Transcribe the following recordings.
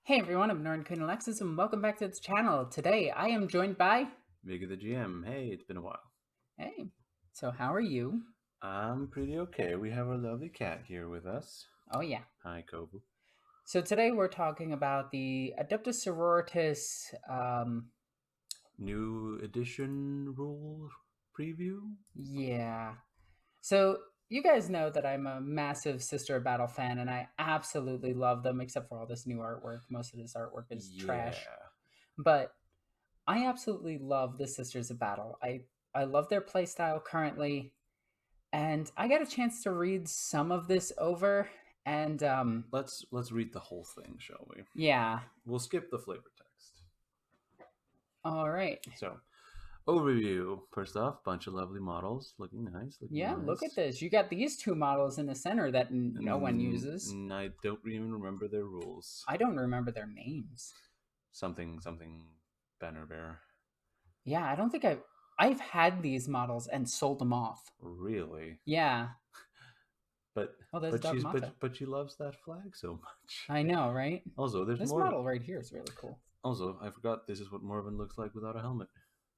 Hey everyone, I'm Norn Queen Alexis, and welcome back to the channel. Today I am joined by... Mega the GM. Hey, it's been a while. Hey, so how are you? I'm pretty okay. We have our lovely cat here with us. Oh yeah. Hi, Kobu. So today we're talking about the Adepta sororitas, New edition rule preview? yeah. So you guys know that I'm a massive Sister of Battle fan, and I absolutely love them, except for all this new artwork. Most of this artwork is Yeah. trash. But I absolutely love the Sisters of Battle. I love their playstyle currently. And I got a chance to read some of this over, and Let's read the whole thing, shall we? yeah. We'll skip the flavor text. All right. So, overview. First off, bunch of lovely models, looking nice. Yeah, look at this. You got these two models in the center that no one uses. I don't even remember their rules. I don't remember their names. Something banner bearer. Yeah, I don't think I've had these models and sold them off. Really? Yeah. But but she loves that flag so much. I know, right? Also, there's this more. Model right here is really cool. Also, I forgot this is what Morven looks like without a helmet.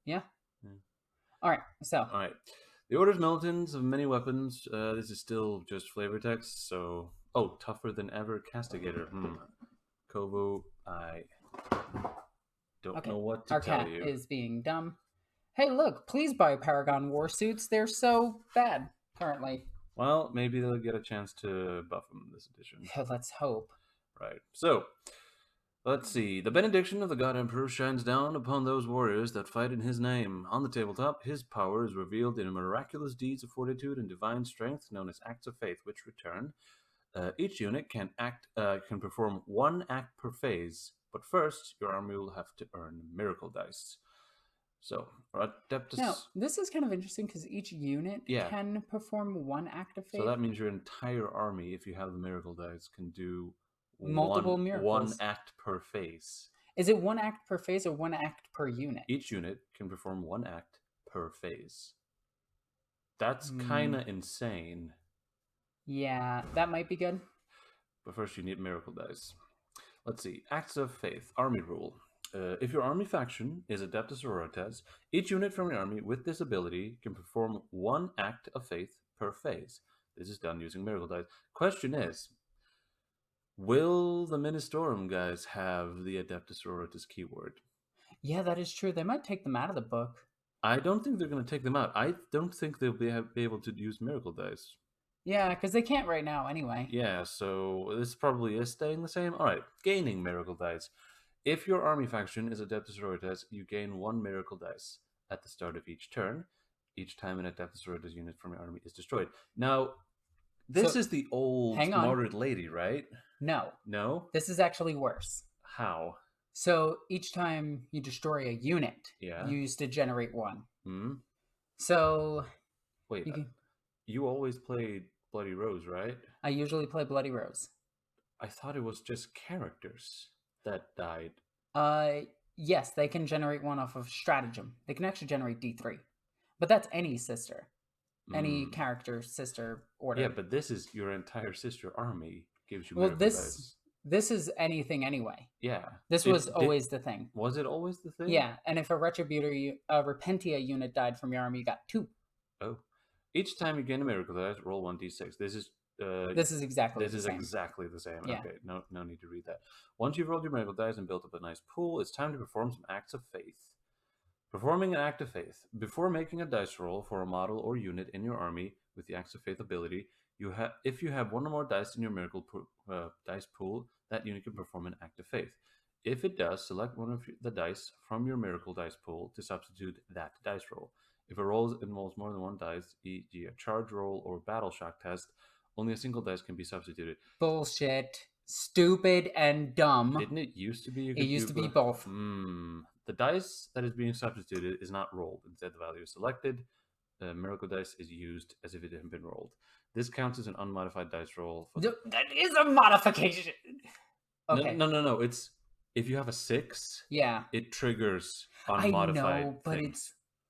Yeah. All right. So. All right. The Order's militants of many weapons. This is still just flavor text. So, tougher than ever. Castigator. Kovu, I don't know what to tell you. Our cat is being dumb. Hey, look! Please buy Paragon war suits. They're so bad currently. Well, maybe they'll get a chance to buff them this edition. Yeah, let's hope. Right. So, let's see. The benediction of the God Emperor shines down upon those warriors that fight in his name. On the tabletop, his power is revealed in miraculous deeds of fortitude and divine strength, known as acts of faith, which return. Each unit can perform one act per phase, but first, your army will have to earn miracle dice. So, Adeptus... Now, this is kind of interesting because each unit can perform one act of faith. So that means your entire army, if you have the miracle dice, can do multiple miracles. One act per phase. Is it one act per phase or one act per unit? Each unit can perform one act per phase. That's kind of insane. Yeah, that might be good. But first you need miracle dice. Let's see. Acts of faith. Army rule. If your army faction is Adepta sororitas, each unit from your army with this ability can perform one act of faith per phase. This is done using miracle dice. Question is, will the Ministorum guys have the Adepta sororitas keyword? Yeah, that is true. They might take them out of the book. I don't think they're going to take them out. I don't think they'll be able to use miracle dice. Yeah, because they can't right now anyway. Yeah, so this probably is staying the same. All right, gaining miracle dice. If your army faction is Adepta sororitas, you gain one miracle dice at the start of each turn, each time an Adepta sororitas unit from your army is destroyed. Now, this is the old martyred lady, right? No. No? This is actually worse. How? So each time you destroy a unit, you used to generate one. So... Wait, you always played Bloody Rose, right? I usually play Bloody Rose. I thought it was just characters that died. Yes, they can generate one off of stratagem. They can actually generate D3. But that's any sister. Any character, sister, order. Yeah, but this is your entire sister army gives you miracle dice. This is anything anyway. Yeah. This was always the thing. Was it always the thing? Yeah, and if a Repentia unit died from your army, you got 2. Oh. Each time you gain a miracle dice, roll 1d6. This is exactly the same. Exactly the same. Yeah. Okay, no need to read that. Once you've rolled your miracle dice and built up a nice pool, it's time to perform some acts of faith. Performing an act of faith. Before making a dice roll for a model or unit in your army with the acts of faith ability, if you have one or more dice in your miracle dice pool, that unit can perform an act of faith. If it does, select one of the dice from your miracle dice pool to substitute that dice roll. If a roll involves more than one dice, e.g. a charge roll or battle shock test, only a single dice can be substituted. Bullshit. Stupid and dumb. Didn't it used to be? It used to be both. The dice that is being substituted is not rolled. Instead, the value is selected. Miracle dice is used as if it had been rolled. This counts as an unmodified dice roll. That is a modification. Okay. No. It's if you have a 6. Yeah. It triggers unmodified. I know, but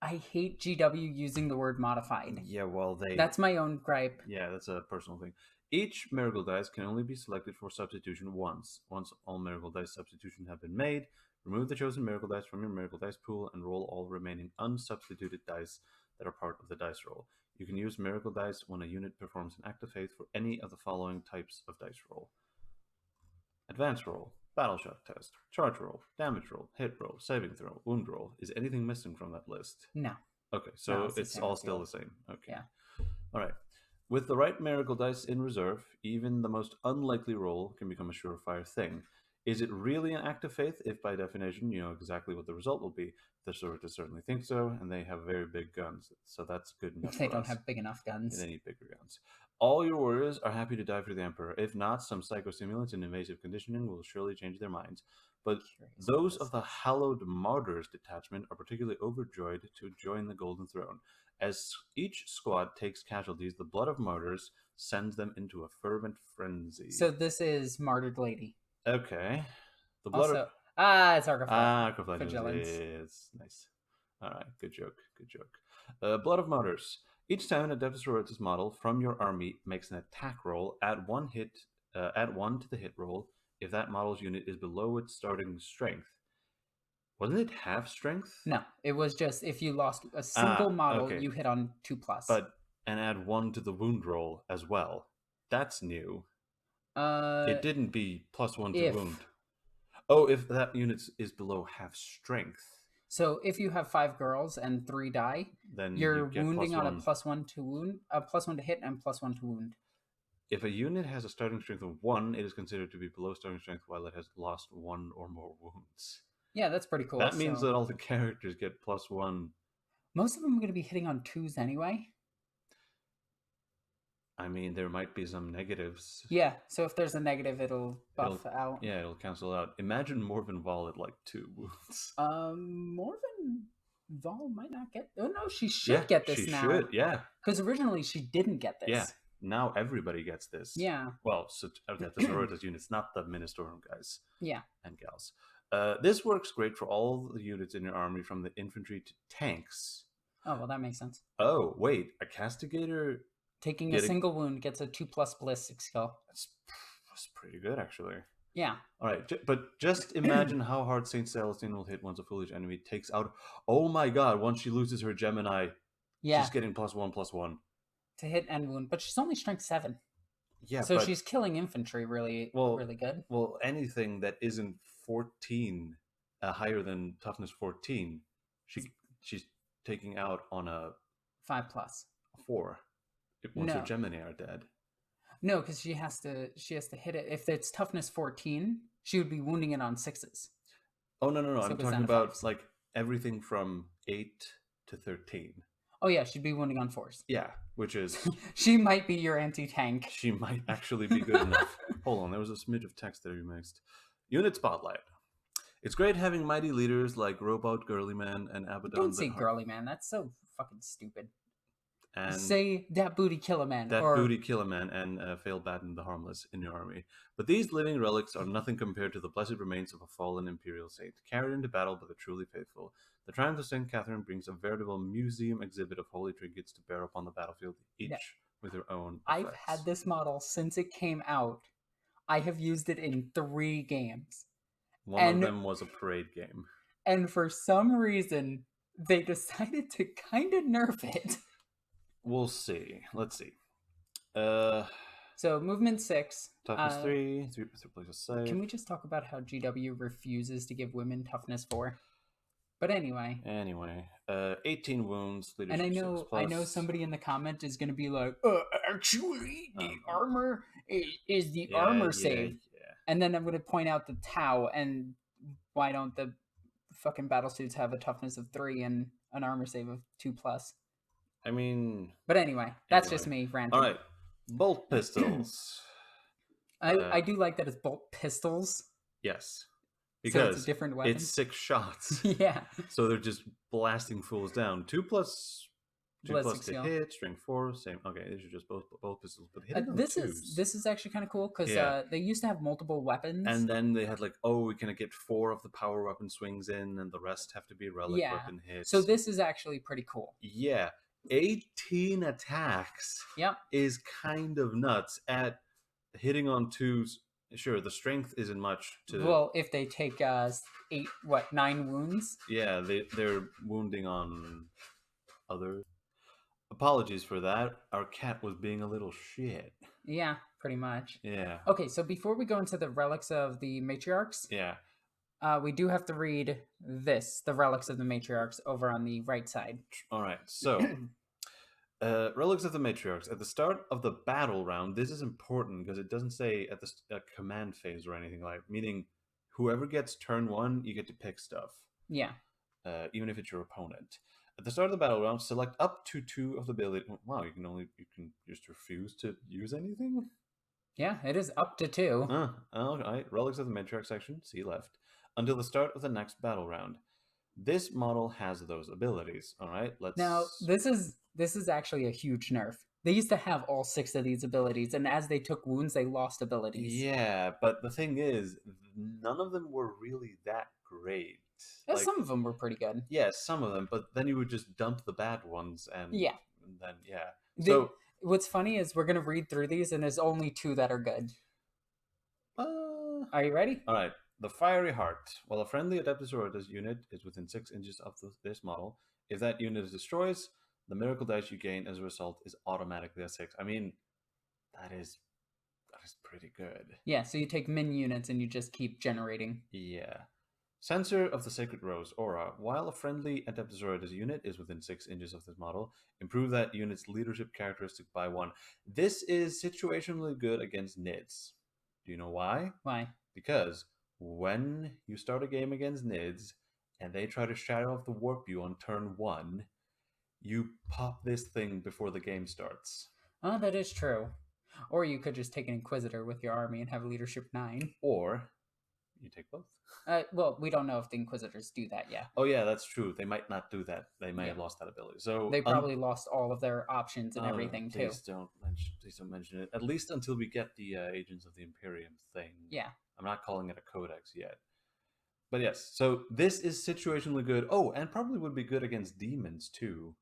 I hate GW using the word modified. Yeah, well, that's my own gripe. Yeah, that's a personal thing. Each miracle dice can only be selected for substitution once. Once all miracle dice substitutions have been made, remove the chosen miracle dice from your miracle dice pool and roll all remaining unsubstituted dice that are part of the dice roll. You can use miracle dice when a unit performs an act of faith for any of the following types of dice roll: advance roll, battle shock test, charge roll, damage roll, hit roll, saving throw, wound roll. Is anything missing from that list? No. Okay, No, so it's the it's same all as the still old. the same. Okay. Yeah. All right. With the right miracle dice in reserve, even the most unlikely roll can become a surefire thing. Is it really an act of faith if, by definition, you know exactly what the result will be? The sororitas certainly think so, and they have very big guns, so that's good enough They for don't us. have big enough guns. They need bigger guns. All your warriors are happy to die for the Emperor. If not, some psychostimulants and invasive conditioning will surely change their minds. But Curious those what of the Hallowed Martyrs detachment are particularly overjoyed to join the Golden Throne. As each squad takes casualties, the blood of martyrs sends them into a fervent frenzy. So this is Martyred Lady. Okay. The blood Also, of... it's Argoflat. Arcoflatus. Vigilance. Yes, nice. All right, good joke, good joke. Blood of Martyrs. Each time an Adepta sororitas model from your army makes an attack roll, add 1 to the hit roll if that model's unit is below its starting strength. Wasn't it half strength? No, it was just if you lost a single model, okay. you hit on 2+. And add 1 to the wound roll as well. That's new. It didn't be +1 to wound. Oh, if that unit is below half strength. So if you have 5 girls and 3 die, then you're you get wounding on a +1 +1 to wound, a +1 to hit, and +1 to wound. If a unit has a starting strength of 1, it is considered to be below starting strength while it has lost 1 or more wounds. Yeah, that's pretty cool. That means that all the characters get +1. Most of them are going to be hitting on 2s anyway. I mean, there might be some negatives. Yeah, so if there's a negative, it'll buff out. Yeah, it'll cancel out. Imagine Morven Vol at like 2 wounds. Morven Vol might not get... Oh, no, she should get this now. She should, yeah. Because originally she didn't get this. Yeah, now everybody gets this. Yeah. Well, so the sororitas units, not the Ministorum guys. Yeah. And gals. This works great for all the units in your army, from the infantry to tanks. Oh, well, that makes sense. Oh, wait, a castigator... Taking a single wound gets a 2+ ballistic skill. That's pretty good, actually. Yeah. All right, but just imagine how hard Saint Celestine will hit once a foolish enemy takes out... Oh my god, once she loses her Gemini, she's getting +1/+1. To hit and wound, but she's only strength 7. Yeah, so she's killing infantry really good. Well, anything that isn't 14, higher than toughness 14, she's taking out on a 5+. 4. Once her Gemini are dead. No, because she has to hit it. If it's toughness 14, she would be wounding it on 6s. Oh no! So I'm talking about like everything from 8 to 13. Oh yeah, she'd be wounding on 4s. Yeah, which is she might be your anti-tank. She might actually be good enough. Hold on, there was a smidge of text that you mixed. Unit Spotlight. It's great having mighty leaders like Robot Girly Man and Abaddon. Don't say Girly Man. That's so fucking stupid. And say that booty killer man. Booty killer man and Fail Batten the Harmless in your army. But these living relics are nothing compared to the blessed remains of a fallen imperial saint, carried into battle by the truly faithful. The triumph of St. Catherine brings a veritable museum exhibit of holy trinkets to bear upon the battlefield, each with their own effects. I've had this model since it came out. I have used it in 3 games. One of them was a parade game. And for some reason, they decided to kind of nerf it. We'll see. Let's see. So movement 6. Toughness 3 places save. Can we just talk about how GW refuses to give women toughness 4? But anyway. 18 wounds. And I know somebody in the comment is going to be like, actually, the armor is the armor save. Yeah. And then I'm going to point out the Tau, and why don't the fucking battlesuits have a toughness of 3 and an armor save of 2+? I mean... But anyway, that's just me ranting. All right. Bolt pistols. I do like that it's bolt pistols. Yes. Because so it's a different weapon. It's 6 shots. Yeah. So they're just blasting fools down. 2+ to hit, strength 4, same. Okay, these are just both pistols. But this is actually kind of cool because they used to have multiple weapons. And then they had like, we can get 4 of the power weapon swings in, and the rest have to be relic weapon hits. So this is actually pretty cool. Yeah. 18 attacks Yep. is kind of nuts. At hitting on 2s, sure, the strength isn't much to... Well, if they take 9 wounds? Yeah, they're wounding on other... Apologies for that. Our cat was being a little shit. Yeah, pretty much. Yeah. Okay, so before we go into the relics of the matriarchs, Yeah. we do have to read this, the relics of the matriarchs, over on the right side. All right, so relics of the matriarchs. At the start of the battle round, this is important because it doesn't say at the command phase or anything like, meaning whoever gets turn 1, you get to pick stuff. Yeah. Even if it's your opponent. At the start of the battle round, select up to 2 of the ability. Wow, you can just refuse to use anything? Yeah, it is up to 2. All right. Relics of the matriarch section, see left. Until the start of the next battle round. This model has those abilities. All right, let's... Now, this is actually a huge nerf. They used to have all 6 of these abilities, and as they took wounds, they lost abilities. Yeah, but the thing is, none of them were really that great. Yeah, like, some of them were pretty good. Yeah, some of them, but then you would just dump the bad ones, and yeah. And then, yeah. So what's funny is we're going to read through these, and there's only 2 that are good. Are you ready? All right. The Fiery Heart. While a friendly Adepta sororitas unit is within 6 inches of this model, if that unit is destroys, the miracle dice you gain as a result is automatically a 6. I mean, that is pretty good. Yeah, so you take min units and you just keep generating. Yeah. Censor of the Sacred Rose Aura. While a friendly Adepta sororitas unit is within 6 inches of this model, improve that unit's leadership characteristic by 1. This is situationally good against NIDs. Do you know why? Why? Because when you start a game against NIDs and they try to Shadow of the Warp you on turn 1, you pop this thing before the game starts. Oh, that is true. Or you could just take an Inquisitor with your army and have leadership 9. Or you take both. Well, we don't know if the Inquisitors do that yet. Oh yeah, that's true. They might not do that. They may have lost that ability. So they probably lost all of their options and everything too. Please don't mention it. At least until we get the Agents of the Imperium thing. Yeah. I'm not calling it a codex yet. But yes, so this is situationally good. Oh, and probably would be good against demons too.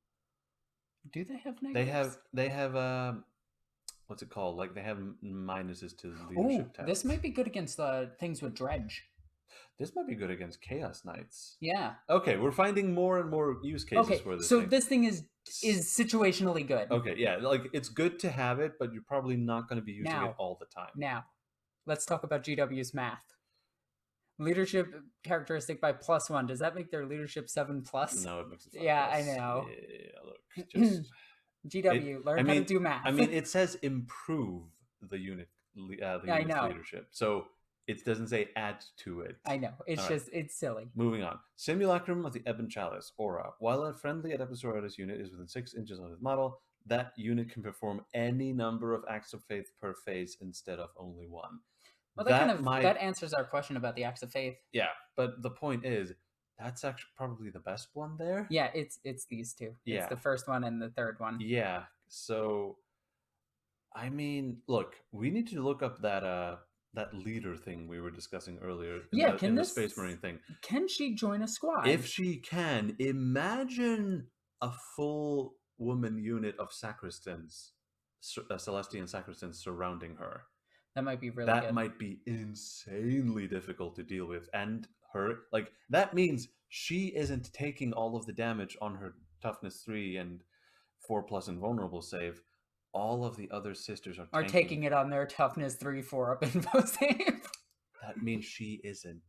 Do they have negatives? They have what's it called? Like they have minuses to leadership tests. This might be good against things with dredge. This might be good against Chaos Knights. Yeah. Okay, we're finding more and more use cases for this. So this thing is situationally good. Okay, yeah, like it's good to have it, but you're probably not going to be using it all the time. Now, let's talk about GW's math. Leadership characteristic by +1. Does that make their leadership 7+? No, it makes it 5+. Yeah, I know. Yeah, look, just GW, learn how to do math. I mean, it says improve the unit, unit's leadership. So it doesn't say add to it. I know. It's it's silly. Moving on. Simulacrum of the Ebon Chalice, Aura. While a friendly Adepta sororitas unit is within 6 inches of the model, that unit can perform any number of acts of faith per phase instead of only 1. Well, that answers our question about the acts of faith. Yeah, but the point is, that's actually probably the best one there. Yeah, it's these 2. Yeah. It's the first one and the third one. Yeah. So, I mean, look, we need to look up that leader thing we were discussing earlier. In the Space Marine thing. Can she join a squad? If she can, imagine a full woman unit of sacristans, Celestian sacristans surrounding her. That might be really good. That might be insanely difficult to deal with. And her, like, that means she isn't taking all of the damage on her toughness 3 and 4+ invulnerable save. All of the other sisters are taking it on their toughness 3/4 up info save. That means she isn't.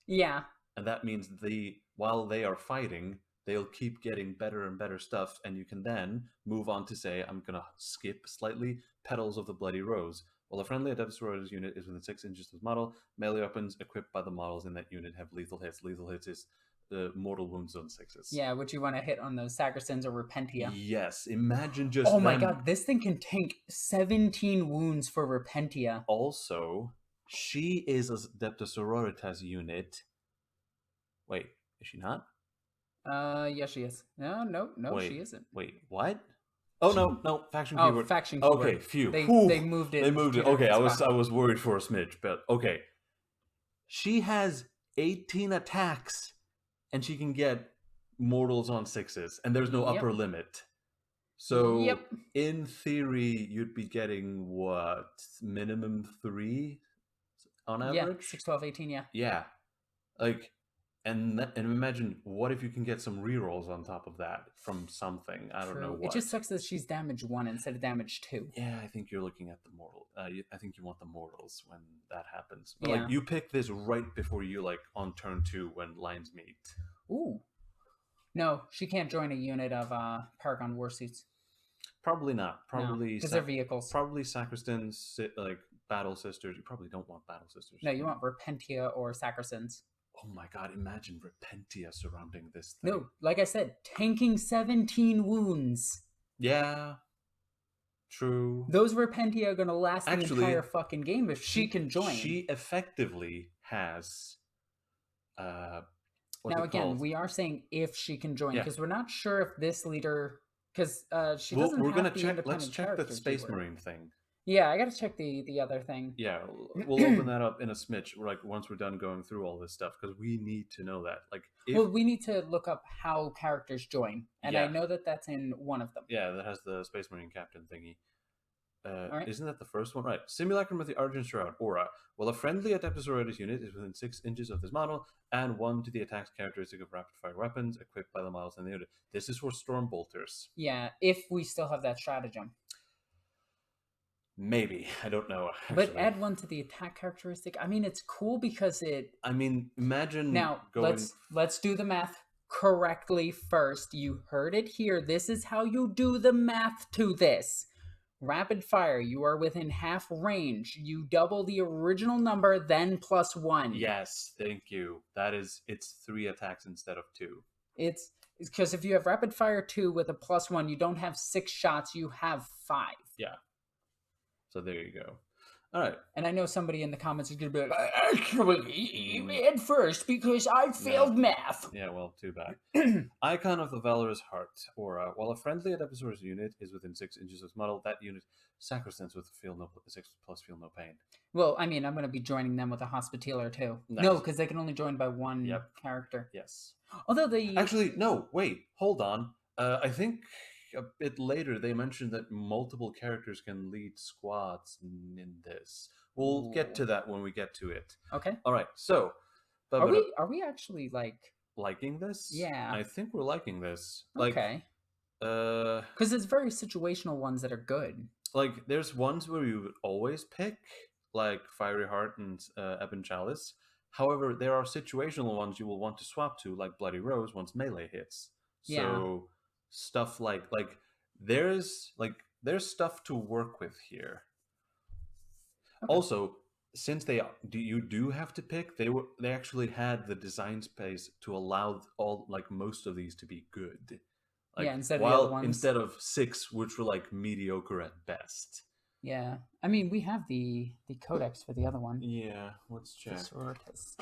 Yeah. And that means while they are fighting, they'll keep getting better and better stuff, and you can then move on to say, I'm gonna skip slightly Petals of the Bloody Rose. While a friendly Adepta sororitas unit is within 6 inches of the model, melee weapons equipped by the models in that unit have lethal hits. Lethal hits is the mortal wounds on 6s. Yeah, which you want to hit on those Sacristans or Repentia. Yes, imagine just Oh my god, this thing can tank 17 wounds for Repentia. Also, she is a Adepta sororitas unit. Wait, is she not? Yeah, she is. No, wait, she isn't. Wait, what? Oh no, faction keyword. Oh, faction keyword. Okay, phew. They moved it. They moved it. Okay, I was worried for a smidge, but okay. She has 18 attacks, and she can get mortals on 6s, and there's no upper limit. So Yep. in theory, you'd be getting what, minimum 3 on average? Yeah, 6, 12, 18, yeah. Yeah, like, and imagine what if you can get some rerolls on top of that from something. I don't know what. It just sucks that she's damage 1 instead of damage 2. Yeah, I think you're looking at the mortal. I think you want the mortals when that happens. But Yeah. like, you pick this right before you, like, on turn 2 when lines meet. Ooh. No, she can't join a unit of Paragon Warsuits. Probably not. Probably because they're vehicles. Probably Sacristans, like Battle Sisters. You probably don't want Battle Sisters. No, you want Repentia or Sacristans. Oh my god, imagine Repentia surrounding this thing. No, like I said, tanking 17 wounds. Yeah. True. Those Repentia are going to last the entire fucking game if she can join. She effectively has... now, again, we are saying if she can join, because we're not sure if this leader... Because she doesn't have the independent Let's check the Space Marine thing. Yeah, I got to check the other thing. Yeah, we'll open that up in a smidge, like once we're done going through all this stuff, because we need to know that. Like, well, we need to look up how characters join, and I know that that's in one of them. Yeah, that has the Space Marine Captain thingy. Right. Isn't that the first one? Right. Simulacrum with the Argent Shroud, Aura. Well, a friendly Adepta sororitas unit is within 6 inches of this model, and 1 to the attack's characteristic of rapid-fire weapons equipped by the models in the unit. This is for Storm Bolters. Yeah, if we still have that stratagem. Maybe. I don't know. Actually. But add 1 to the attack characteristic. I mean, it's cool because it... I mean, imagine... Now, let's do the math correctly first. You heard it here. This is how you do the math to this. Rapid fire, you are within half range. You double the original number, then +1. Yes, thank you. That is, it's 3 attacks instead of 2. It's because if you have rapid fire 2 with a +1, you don't have 6 shots, you have 5. Yeah. So there you go. All right. And I know somebody in the comments is going to be like, actually, at first, because I failed math. Yeah, well, too bad. Icon of the Valorous Heart, Aura. While a friendly Adepta unit is within 6 inches of model, that unit Sacristans with 6+ feel no pain. Well, I mean, I'm going to be joining them with a Hospitaller too. Nice. No, because they can only join by 1 character. Yes. Although they... Actually, no, wait, hold on. I think... a bit later, they mentioned that multiple characters can lead squads in this. We'll get to that when we get to it. Okay. All right. So, are we actually liking this? Yeah. I think we're liking this. Okay. Because there's very situational ones that are good. Like, there's ones where you would always pick, like Fiery Heart and Ebon Chalice. However, there are situational ones you will want to swap to, like Bloody Rose, once melee hits. So stuff like there's stuff to work with here. Okay. Also, since you do have to pick, they actually had the design space to allow most of these to be good. Like, instead of the other ones. Instead of 6, which were like mediocre at best. Yeah, I mean, we have the codex for the other one. Yeah, let's check. Sororitas.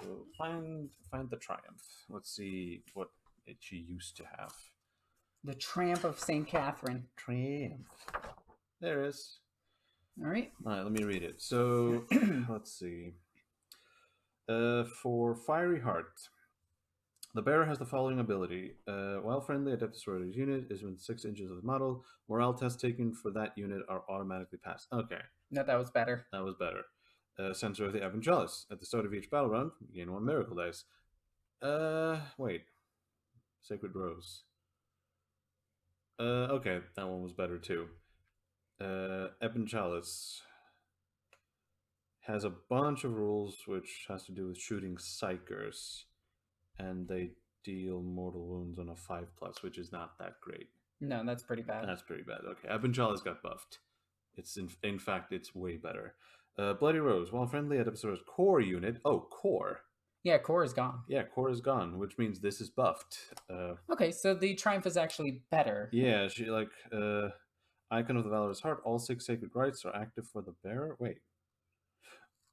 So find the Triumph. Let's see what she used to have. The Tramp of St. Catherine. Triumph. There it is. All right. All right, let me read it. So, let's see. For Fiery Heart, the bearer has the following ability. While friendly Adepta sororitas unit is within 6 inches of the model, morale tests taken for that unit are automatically passed. Okay. No, that was better. That was better. Censor of the Evangelist. At the start of each battle round, you gain 1 miracle dice. Wait. Sacred Rose. Okay, that one was better too. Ebon Chalice has a bunch of rules which has to do with shooting psychers, and they deal mortal wounds on a 5+, which is not that great. No, that's pretty bad. That's pretty bad. Okay, Ebon Chalice got buffed. It's in fact, it's way better. Bloody Rose, while friendly Adepta's core unit. Oh, core. Yeah, core is gone. Yeah, core is gone, which means this is buffed. Okay, so the Triumph is actually better. Yeah, she Icon of the Valorous Heart. All 6 sacred rites are active for the bearer. Wait,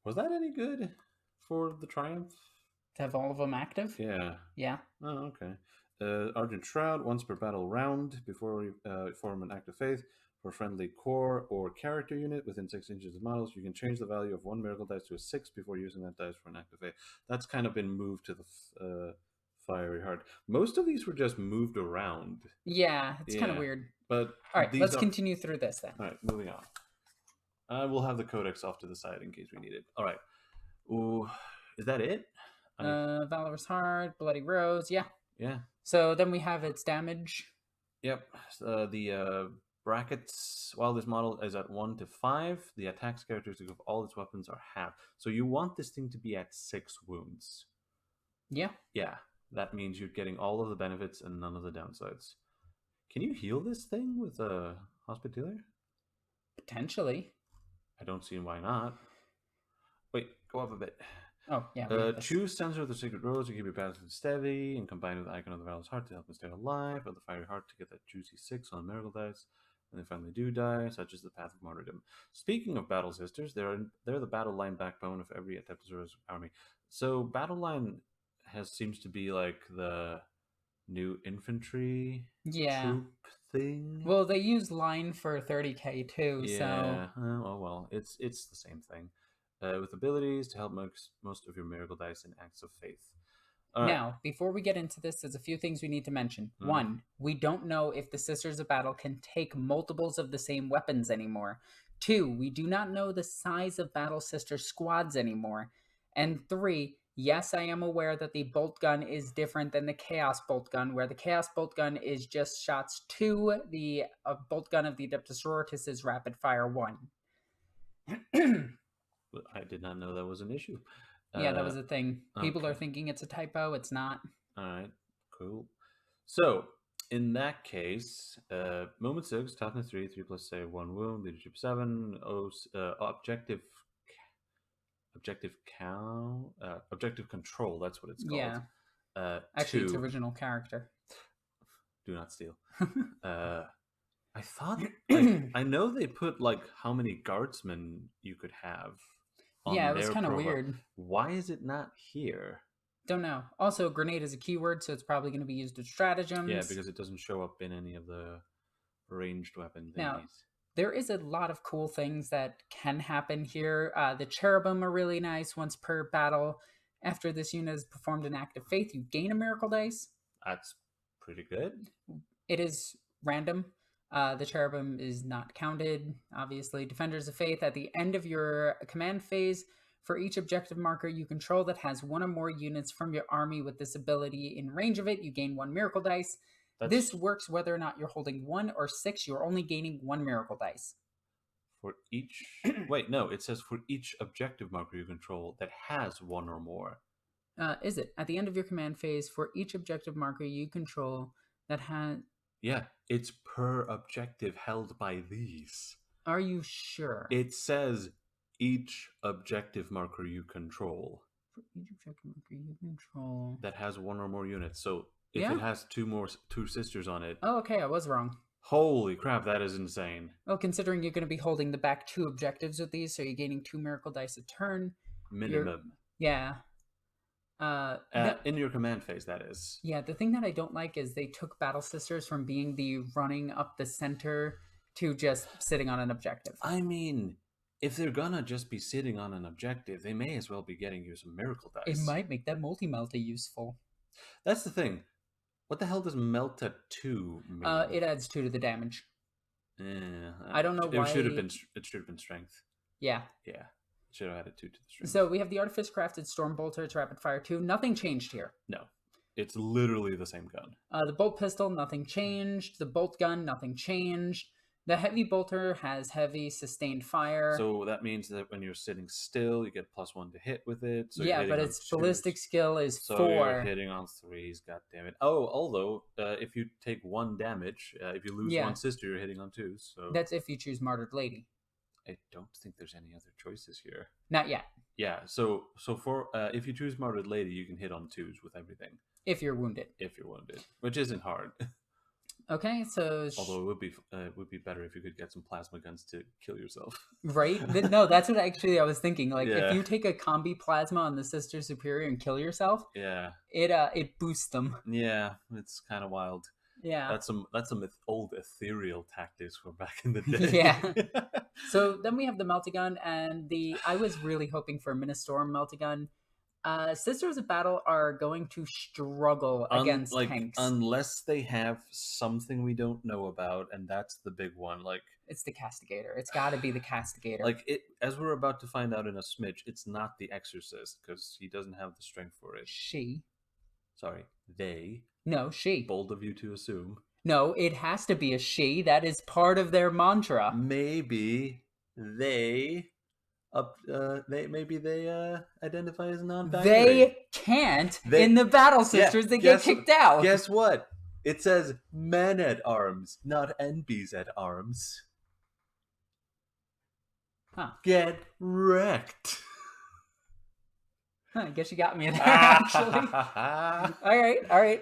was that any good for the Triumph? To have all of them active? Yeah. Yeah. Oh, okay. Argent Shroud, once per battle round before you form an act of faith. For friendly core or character unit within 6 inches of models, you can change the value of 1 miracle dice to a 6 before using that dice for an act of faith. That's kind of been moved to the Fiery Heart. Most of these were just moved around. Yeah, it's kind of weird. But all right, let's continue through this then. All right, moving on. I will have the codex off to the side in case we need it. All right. Ooh, is that it? Valorous Heart, Bloody Rose, yeah. Yeah. So then we have its damage. Yep. The brackets, while this model is at 1 to 5, the attacks characteristic of all its weapons are half. So you want this thing to be at 6 wounds. Yeah. Yeah. That means you're getting all of the benefits and none of the downsides. Can you heal this thing with a Hospitaller? Potentially. I don't see why not. Wait, go up a bit. Oh, yeah. Choose Sensor of the Sacred Rose to keep your battle steady, and combine with the Icon of the Valorous Heart to help them stay alive, or the Fiery Heart to get that juicy 6 on Miracle Dice when they finally do die, such as the Path of Martyrdom. Speaking of Battle Sisters, they're the battle line backbone of every Adepta's army. So Battle Line seems to be like the new infantry troop thing. Well, they use line for 30k too, yeah. So... oh well, it's the same thing. With abilities to help most of your Miracle Dice in Acts of Faith. Now, before we get into this, there's a few things we need to mention. One, we don't know if the Sisters of Battle can take multiples of the same weapons anymore. Two, we do not know the size of Battle Sister squads anymore. And three, yes, I am aware that the bolt gun is different than the Chaos bolt gun, where the Chaos bolt gun is just shots 2, the bolt gun of the Adepta Sororitas is rapid fire 1. I did not know that was an issue. Yeah, that was a thing. People are thinking it's a typo. It's not. All right, cool. So, in that case, Moment 6, Toughness 3, 3 plus say 1 wound, Leadership 7, Objective Control, that's what it's called. Yeah. Actually, it's original character. Do not steal. I thought... I know they put, like, how many guardsmen you could have. Yeah, it was kind of weird. Why is it not here? Don't know. Also, grenade is a keyword, so it's probably going to be used as stratagems. Yeah, because it doesn't show up in any of the ranged weapon thingies. Now, there is a lot of cool things that can happen here. The cherubim are really nice. Once per battle, after this unit has performed an act of faith, you gain a miracle dice. That's pretty good. It is random. The cherubim is not counted, obviously. Defenders of Faith, at the end of your command phase, for each objective marker you control that has 1 or more units from your army with this ability in range of it, you gain 1 miracle dice. This works whether or not you're holding 1 or 6, you're only gaining 1 miracle dice. For each... Wait, no, it says for each objective marker you control that has 1 or more. Is it? At the end of your command phase, for each objective marker you control that has... Yeah, it's per objective held by these. Are you sure? It says each objective marker you control. For each objective marker you control. That has 1 or more units. So if it has 2 sisters on it. Oh, okay, I was wrong. Holy crap, that is insane. Well, considering you're going to be holding the back 2 objectives with these, so you're gaining 2 miracle dice a turn. Minimum. Yeah. In your command phase, that is. Yeah, the thing that I don't like is they took Battle Sisters from being the running up the center to just sitting on an objective. I mean, if they're gonna just be sitting on an objective, they may as well be getting you some miracle dice. It might make that multi-melta useful. That's the thing. What the hell does Melta 2 mean? It adds 2 to the damage. I don't know why. It should have been strength. Yeah. Yeah. Should have added 2 to the strength. So we have the Artifice Crafted Stormbolter. It's rapid fire 2. Nothing changed here. No. It's literally the same gun. The Bolt Pistol, nothing changed. The Bolt Gun, nothing changed. The Heavy Bolter has heavy sustained fire. So that means that when you're sitting still, you get +1 to hit with it. So yeah, but its ballistic skill is 4. So you're hitting on 3s, goddammit. Oh, although, if you take 1 damage, if you lose 1 sister, you're hitting on 2s. So that's if you choose Martyred Lady. I don't think there's any other choices here. Not yet. Yeah, so for if you choose Martyred Lady, you can hit on 2s with everything. If you're wounded. If you're wounded, which isn't hard. Okay, so... Although it would be better if you could get some plasma guns to kill yourself. Right? No, that's what actually I was thinking. Like, if you take a combi plasma on the Sister Superior and kill yourself, it boosts them. Yeah, it's kind of wild. Yeah. That's some old ethereal tactics from back in the day. Yeah. So then we have the Meltagun, and I was really hoping for a Ministorum Meltagun. Sisters of Battle are going to struggle against tanks. Unless they have something we don't know about, and that's the big one. Like, it's the Castigator. It's got to be the Castigator. Like, as we're about to find out in a smidge, it's not the Exorcist, because he doesn't have the strength for it. Sorry, they. No, she. Bold of you to assume. No, it has to be a she. That is part of their mantra. Maybe they identify as non-binary. They can't. In the Battle Sisters, they get kicked out. Guess what? It says men at arms, not NBs at arms. Huh. Get wrecked. I guess you got me there, actually. All right.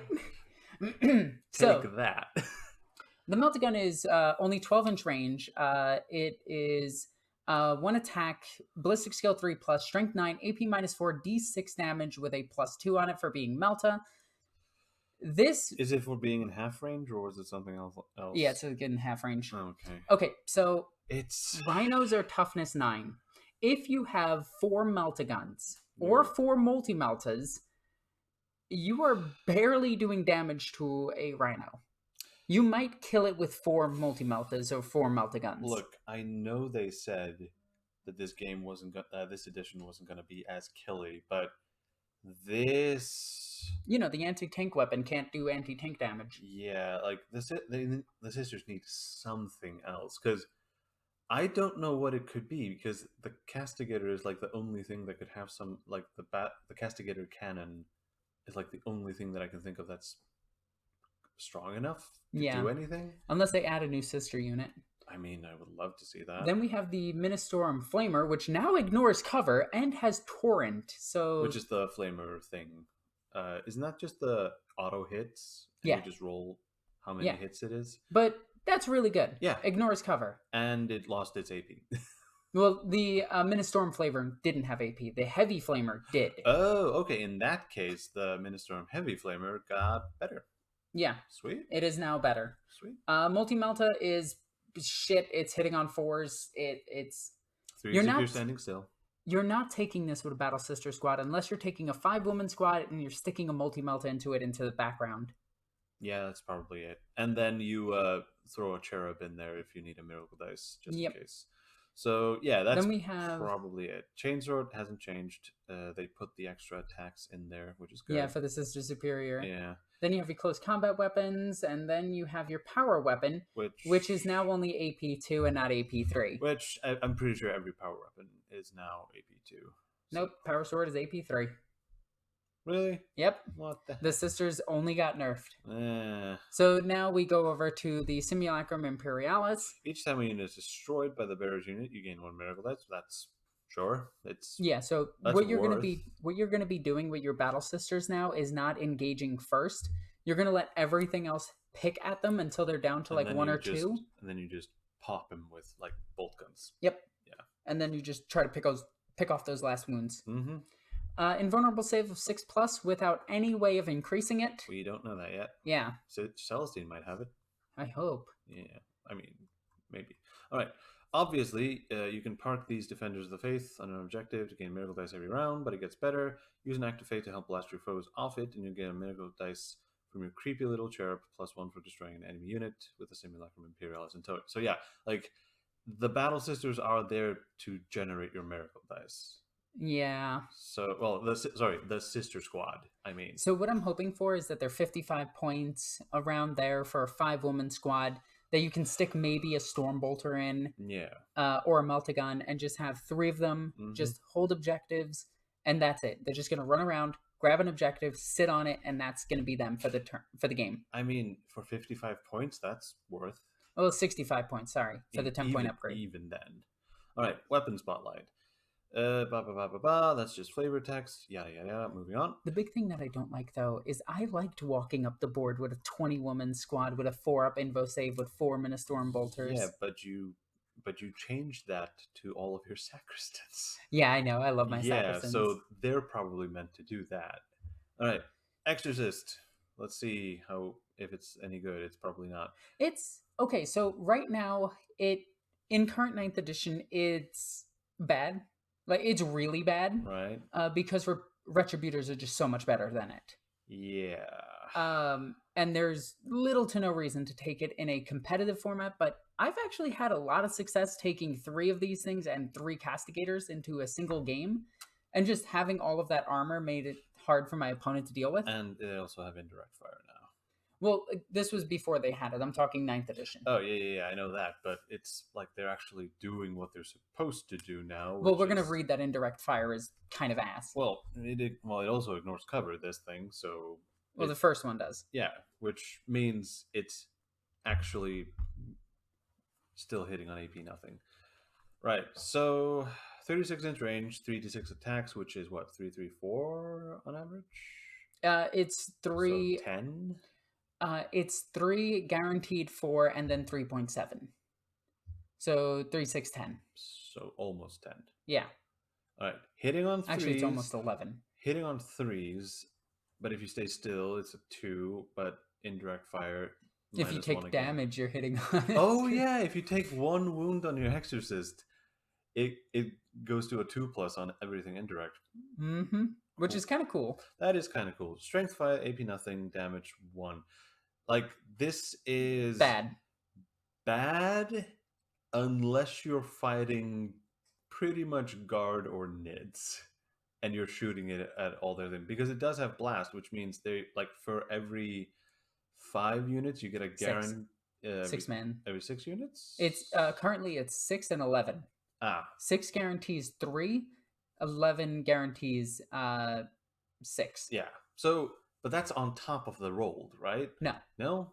Take that. The Meltagun is only 12-inch range. It is 1 attack, ballistic skill 3+, strength 9, AP -4, D6 damage with a +2 on it for being Melta. This is it for being in half range, or is it something else? Yeah, it's in half range. Okay, so rhinos are toughness 9. If you have 4 Meltaguns or 4 multi-Meltas, you are barely doing damage to a rhino. You might kill it with 4 multi-Meltas or 4 Meltaguns. Look, I know they said that this game this edition wasn't going to be as killy, but this... the anti-tank weapon can't do anti-tank damage. Yeah, like, the sisters need something else, because I don't know what it could be, because the Castigator is, like, the only thing that could have some, like, the Castigator cannon is, like, the only thing that I can think of that's strong enough to do anything. Unless they add a new sister unit. I mean, I would love to see that. Then we have the Ministorum Flamer, which now ignores cover and has Torrent. Which is the Flamer thing. Isn't that just the auto hits? Yeah. You just roll how many hits it is? But that's really good. Yeah. Ignores cover. And it lost its AP. Well, the Ministorum Flamer didn't have AP. The Heavy Flamer did. Oh, okay. In that case, the Ministorum Heavy Flamer got better. Yeah. Sweet. It is now better. Sweet. Multi-Melta is shit. It's hitting on 4s. It's 3s if you're standing still. You're not taking this with a Battle Sister squad unless you're taking a 5-woman squad and you're sticking a multi-Melta into the background. Yeah, that's probably it. And then you throw a cherub in there if you need a miracle dice, just in case. So, yeah, that's probably it. Chainsword hasn't changed. They put the extra attacks in there, which is good. Yeah, for the Sister Superior. Yeah. Then you have your close combat weapons, and then you have your power weapon, which is now only AP2 and not AP3. Which I'm pretty sure every power weapon is now AP2. So. Nope, power sword is AP3. Really? Yep. What the sisters only got nerfed. So now we go over to the Simulacrum Imperialis. Each time a unit is destroyed by the bearer's unit, you gain 1 miracle dice. That's sure. So what you're gonna be doing with your battle sisters now is not engaging first. You're gonna let everything else pick at them until they're down to like 1 or 2. And then you just pop them with like bolt guns. Yep. Yeah. And then you just try to pick off those last wounds. Mm-hmm. Invulnerable save of 6+ without any way of increasing it. We don't know that yet. Yeah. So Celestine might have it. I hope. Yeah. I mean, maybe. All right. Obviously, you can park these Defenders of the Faith on an objective to gain miracle dice every round, but it gets better. Use an Act of Faith to help blast your foes off it, and you get a miracle dice from your creepy little cherub, +1 for destroying an enemy unit with a Simulacrum Imperialis in tow. So yeah, like, the Battle Sisters are there to generate your miracle dice. Yeah. So, well, the Sister Squad, I mean. So what I'm hoping for is that they're 55 points around there for a 5-woman squad that you can stick maybe a Stormbolter in. Yeah. Or a Meltagun and just have 3 of them, just hold objectives, and that's it. They're just going to run around, grab an objective, sit on it, and that's going to be them for the game. I mean, for 55 points, that's worth. Oh, 65 points, sorry, for the 10-point upgrade. Even then. All right, Weapon Spotlight. That's just flavor text. Yada yada yada. Moving on. The big thing that I don't like though is I liked walking up the board with a 20-woman squad with a 4-up invo save with 4 Ministorum bolters. Yeah, but you changed that to all of your sacristans. Yeah, I know. I love my sacristans. Yeah, so they're probably meant to do that. All right, Exorcist. Let's see if it's any good. It's probably not. It's okay. So right now, in current 9th edition, it's bad. Like, it's really bad, right? Because Retributors are just so much better than it. Yeah. And there's little to no reason to take it in a competitive format, but I've actually had a lot of success taking 3 of these things and 3 castigators into a single game, and just having all of that armor made it hard for my opponent to deal with. And they also have indirect fire now. Well, this was before they had it. I'm talking 9th edition. Oh, yeah, I know that, but it's like they're actually doing what they're supposed to do now. Well, we're going to read that indirect fire is kind of ass. Well, it also ignores cover, this thing, so... Well, the first one does. Yeah, which means it's actually still hitting on AP nothing. Right, so 36-inch range, 3d6 attacks, which is what, 3-3-4 on average? It's 3... So 10? It's 3 guaranteed 4 and then 3.7. So 3, 6, 10. So almost 10. Yeah. All right, hitting on 3s. Actually, it's almost 11. Hitting on 3s, but if you stay still, it's a 2, but indirect fire... If you take damage, you're hitting on it. Oh, yeah, if you take 1 wound on your Exorcist, it goes to a 2+ on everything indirect. Mm-hmm. Which is kind of cool. That is kind of cool. Strength 5, AP nothing, damage 1. Like, this is... Bad unless you're fighting pretty much guard or nids. And you're shooting it at all their things. Because it does have blast, which means they, like, for every 5 units, you get a guarantee... 6 man. Every 6 units? It's currently it's 6 and 11. 6 guarantees 3, 11 guarantees 6. Yeah. So, but that's on top of the rolled, right? No,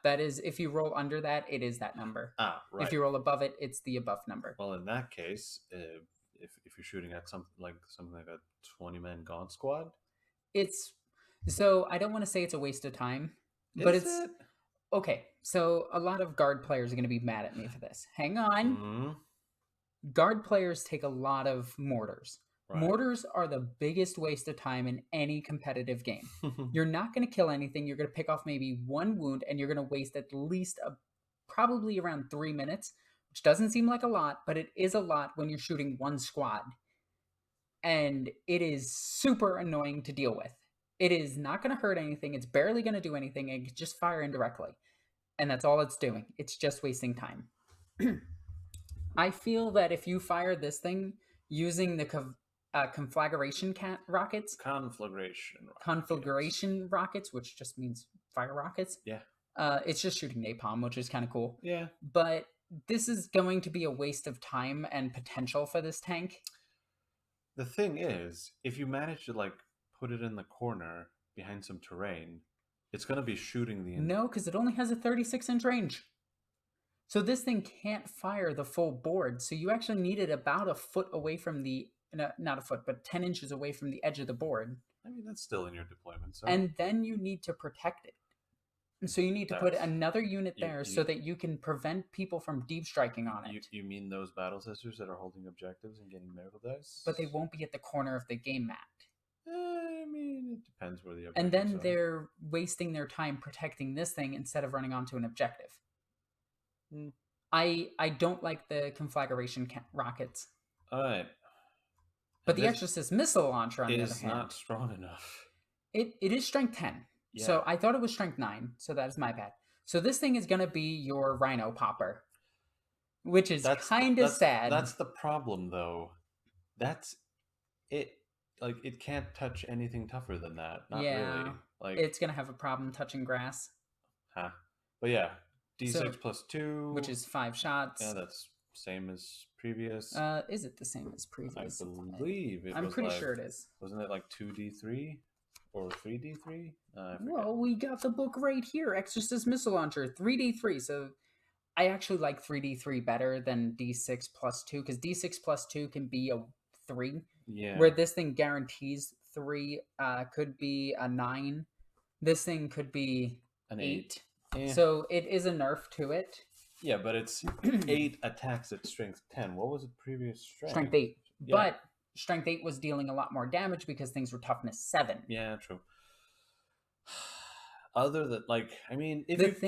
that is, if you roll under that, it is that number. Right. If you roll above it, it's the above number. Well, in that case, if you're shooting at something like a 20-man gaunt squad, it's... So I don't want to say it's a waste of time, but it's... Okay, so a lot of guard players are going to be mad at me for this. Hang on. Mm-hmm. Guard players take a lot of mortars. Right. Mortars are the biggest waste of time in any competitive game. You're not going to kill anything. You're going to pick off maybe 1 wound, and you're going to waste at least probably around 3 minutes, which doesn't seem like a lot, but it is a lot when you're shooting 1 squad. And it is super annoying to deal with. It is not going to hurt anything. It's barely going to do anything. It can just fire indirectly. And that's all it's doing. It's just wasting time. I feel that if you fire this thing using the conflagration rockets... Conflagration rockets, which just means fire rockets. Yeah. It's just shooting napalm, which is kind of cool. Yeah. But this is going to be a waste of time and potential for this tank. The thing is, if you manage to, like, put it in the corner behind some terrain, it's going to be shooting the... No, because it only has a 36-inch range. So this thing can't fire the full board. So you actually need it about a foot away from the... No, not a foot, but 10 inches away from the edge of the board. I mean, that's still in your deployment. So. And then you need to protect it. And so you need to put another unit there so that you can prevent people from deep striking on it. You mean those battle sisters that are holding objectives and getting miracle dice? But they won't be at the corner of the game map. I mean, it depends where the objectives And then are. they're wasting their time protecting this thing instead of running onto an objective. I don't like the conflagration rockets. All right. But the Exorcist missile launcher, on the other hand, is not strong enough. It is strength 10. Yeah. So I thought it was strength 9. So that is my bad. So this thing is going to be your Rhino Popper, which is kind of sad. That's the problem, though. That's it. Like, it can't touch anything tougher than that. Not really. Like, it's going to have a problem touching grass. Huh. But yeah, D6 plus 2. Which is 5 shots. Yeah, that's same as previous. Is it the same as previous? I believe I'm pretty sure it is. Wasn't it like 2d3 or 3d3? Well, we got the book right here. Exorcist Missile Launcher, 3d3. So I actually like 3d3 better than d6 plus 2, because d6 plus 2 can be a 3. Yeah. Where this thing guarantees 3, could be a 9. This thing could be an 8. Yeah. So it is a nerf to it. Yeah, but it's 8 attacks at strength 10. What was the previous strength? Strength 8. Yeah. But strength 8 was dealing a lot more damage because things were toughness 7. Yeah, true. Other than, like, I mean, if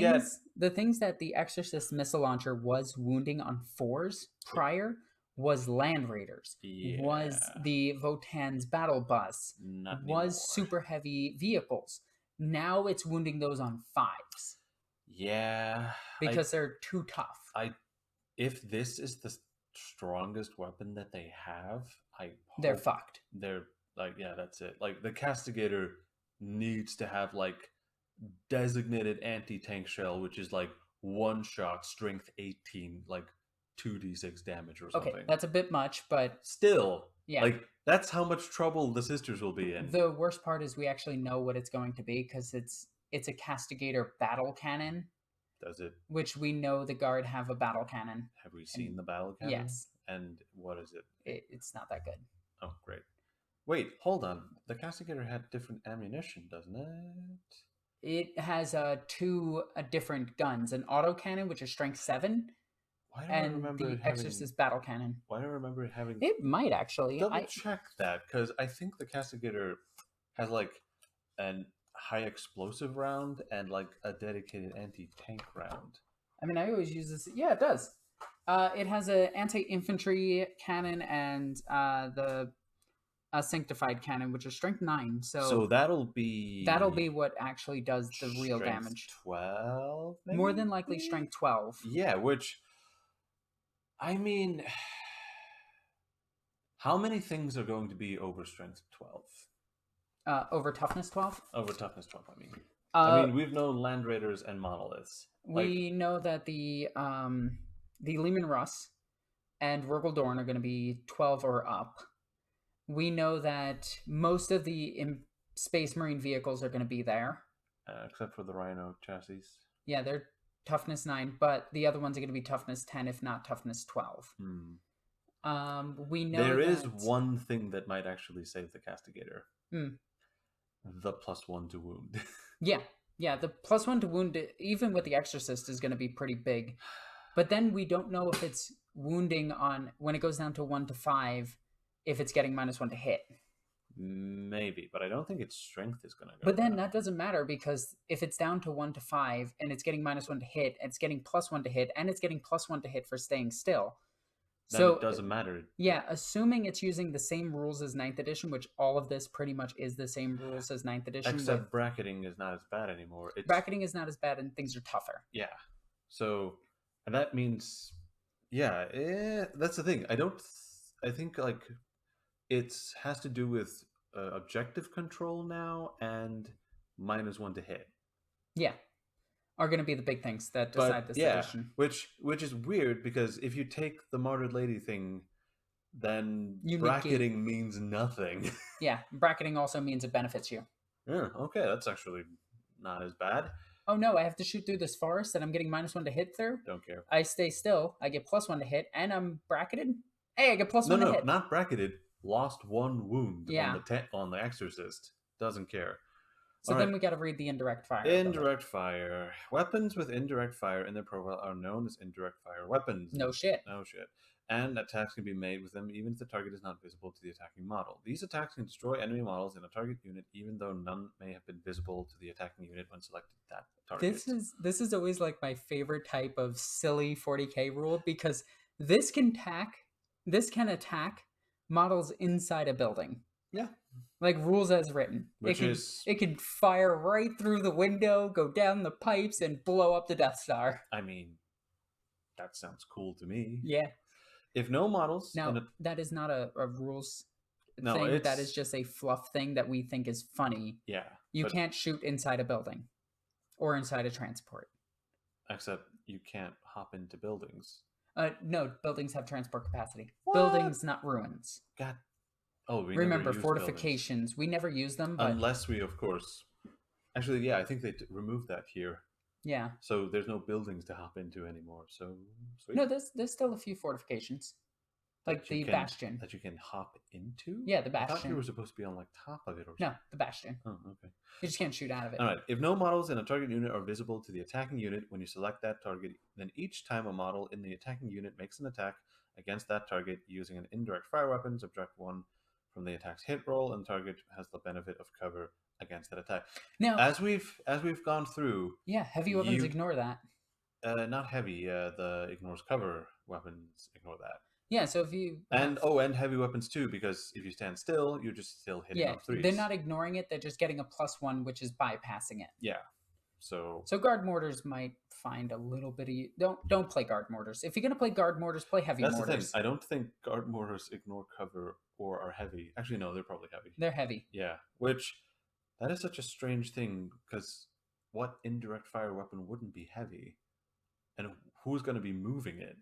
the things that the Exorcist Missile Launcher was wounding on 4s prior was Land Raiders, was the Votan's battle bus, was super heavy vehicles. Now it's wounding those on 5s. Yeah. Because they're too tough. If this is the strongest weapon that they have, they're fucked. They're like, yeah, that's it. Like, the Castigator needs to have like designated anti-tank shell, which is like one shot, strength 18, like 2d6 damage or something. Okay, that's a bit much, but still, yeah, like that's how much trouble the sisters will be in. The worst part is we actually know what it's going to be because it's a Castigator battle cannon. Does it? Which we know the Guard have a battle cannon. Have we seen the battle cannon? Yes. And what is it? It's not that good. Oh, great. Wait, hold on. The Castigator had different ammunition, doesn't it? It has 2 different guns: an autocannon, which is strength 7, and the Exorcist battle cannon. Why do I remember it having? It might actually. Double check that, because I think the Castigator has like an high explosive round and like a dedicated anti-tank round. I mean, I always use this. Yeah, it does. It has an anti-infantry cannon and the sanctified cannon, which is strength 9. So that'll be what actually does the real damage. 12, maybe? More than likely strength 12. Yeah, which, I mean, how many things are going to be over strength 12? Over toughness 12? Over toughness 12, I mean, we've known Land Raiders and Monoliths. We know that the Leman Russ and Rurgle Dorn are going to be 12 or up. We know that most of the Space Marine vehicles are going to be there. Except for the Rhino chassis. Yeah, they're toughness 9, but the other ones are going to be toughness 10, if not toughness 12. We know there is one thing that might actually save the Castigator. The +1 to wound. Yeah, the +1 to wound, even with the Exorcist, is going to be pretty big. But then we don't know if it's wounding on, when it goes down to 1 to 5, if it's getting -1 to hit. Maybe, but I don't think its strength is going to go But then that doesn't matter, because if it's down to 1 to 5, and it's getting -1 to hit, and it's getting +1 to hit, and it's getting +1 to hit for staying still. Then so it doesn't matter. Yeah, assuming it's using the same rules as 9th edition, which all of this pretty much is the same rules as 9th edition. Except bracketing is not as bad anymore. Bracketing is not as bad and things are tougher. Yeah. So, and that means, that's the thing. I think like it has to do with objective control now and -1 to hit. Yeah. Are going to be the big things that decide this edition. Which is weird, because if you take the Martyred Lady thing, then bracketing means nothing. Yeah, bracketing also means it benefits you. Yeah, okay, that's actually not as bad. Oh no, I have to shoot through this forest and I'm getting -1 to hit through? Don't care. I stay still, I get +1 to hit, and I'm bracketed? Hey, I get +1 to hit. No, not bracketed. Lost 1 wound on the Exorcist. Doesn't care. So then we got to read the indirect fire. Indirect fire. Weapons with indirect fire in their profile are known as indirect fire weapons. No shit. And attacks can be made with them even if the target is not visible to the attacking model. These attacks can destroy enemy models in a target unit even though none may have been visible to the attacking unit when selected that target. This is always like my favorite type of silly 40k rule, because this can attack models inside a building. Yeah. Like rules as written. It can fire right through the window, go down the pipes, and blow up the Death Star. I mean, that sounds cool to me. Yeah. If no models... Now, that is not a rules thing. That is just a fluff thing that we think is funny. Yeah. You can't shoot inside a building. Or inside a transport. Except you can't hop into buildings. No, buildings have transport capacity. What? Buildings, not ruins. God. Oh, remember fortifications. We never use them, but... unless we, of course. Actually, yeah, I think they removed that here. Yeah. So there's no buildings to hop into anymore. So sweet. No, there's still a few fortifications, like the Bastion that you can hop into. Yeah, the Bastion. I thought you were supposed to be on like top of it or something. No, the Bastion. Oh, okay. You just can't shoot out of it. All right. If no models in a target unit are visible to the attacking unit when you select that target, then each time a model in the attacking unit makes an attack against that target using an indirect fire weapon, subtract 1 from the attack's hit roll, and target has the benefit of cover against that attack. Now, as we've gone through, heavy weapons ignore that. Not heavy. The ignores cover weapons ignore that. Yeah, so if you and heavy weapons too, because if you stand still, you're just still hitting on 3s. they're not ignoring it; they're just getting a +1, which is bypassing it. Yeah, so guard mortars might find a little bit of don't play guard mortars. If you're gonna play guard mortars, play heavy mortars. That's the thing. I don't think guard mortars ignore cover or are heavy. Actually, no, they're probably heavy. They're heavy. Yeah, which that is such a strange thing because what indirect fire weapon wouldn't be heavy, and who's going to be moving it?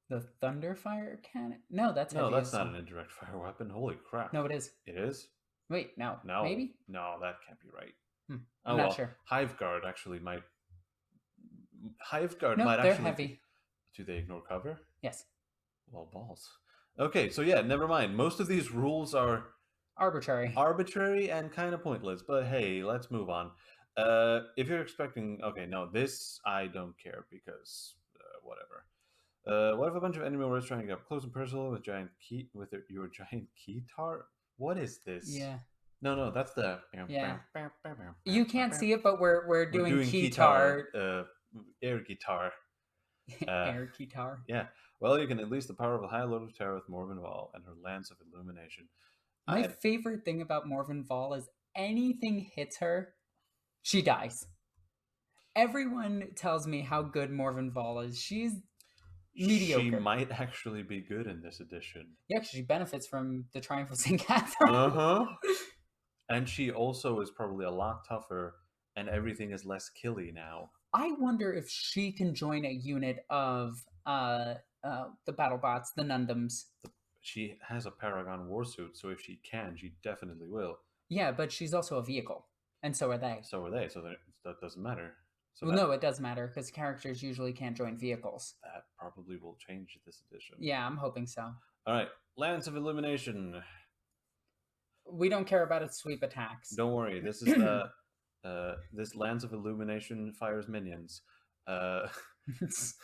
The Thunderfire cannon? No, that's heavy. No, that's not an indirect fire weapon. Holy crap! No, it is. It is. Wait, no, maybe. No, that can't be right. I'm not sure. Hive Guard actually might. Hive Guard no, might they're actually. Heavy. Do they ignore cover? Yes. Well, balls. Okay, so yeah, never mind. Most of these rules are arbitrary and kind of pointless. But hey, let's move on. If you're expecting, okay, no, this I don't care because whatever. What if a bunch of enemy warriors trying to get up close and personal with your giant keytar? What is this? Yeah. No, that's the You can't see it, but we're doing keytar. Air guitar. Air guitar. Yeah. Well, you can unleash the power of a high load of terror with Morven Val and her Lance of Illumination. My favorite thing about Morven Val is anything hits her, she dies. Everyone tells me how good Morven Val is. She's mediocre. She might actually be good in this edition. Yeah, she benefits from the Triumph of St. Catherine. And she also is probably a lot tougher, and everything is less killy now. I wonder if she can join a unit of the BattleBots, the Nundums. She has a Paragon warsuit, so if she can, she definitely will. Yeah, but she's also a vehicle, and so are they. So that doesn't matter. So well, no, it does matter, because characters usually can't join vehicles. That probably will change this edition. Yeah, I'm hoping so. All right, Lance of Illumination. We don't care about its sweep attacks. Don't worry, this is this Lance of Illumination fires minions. All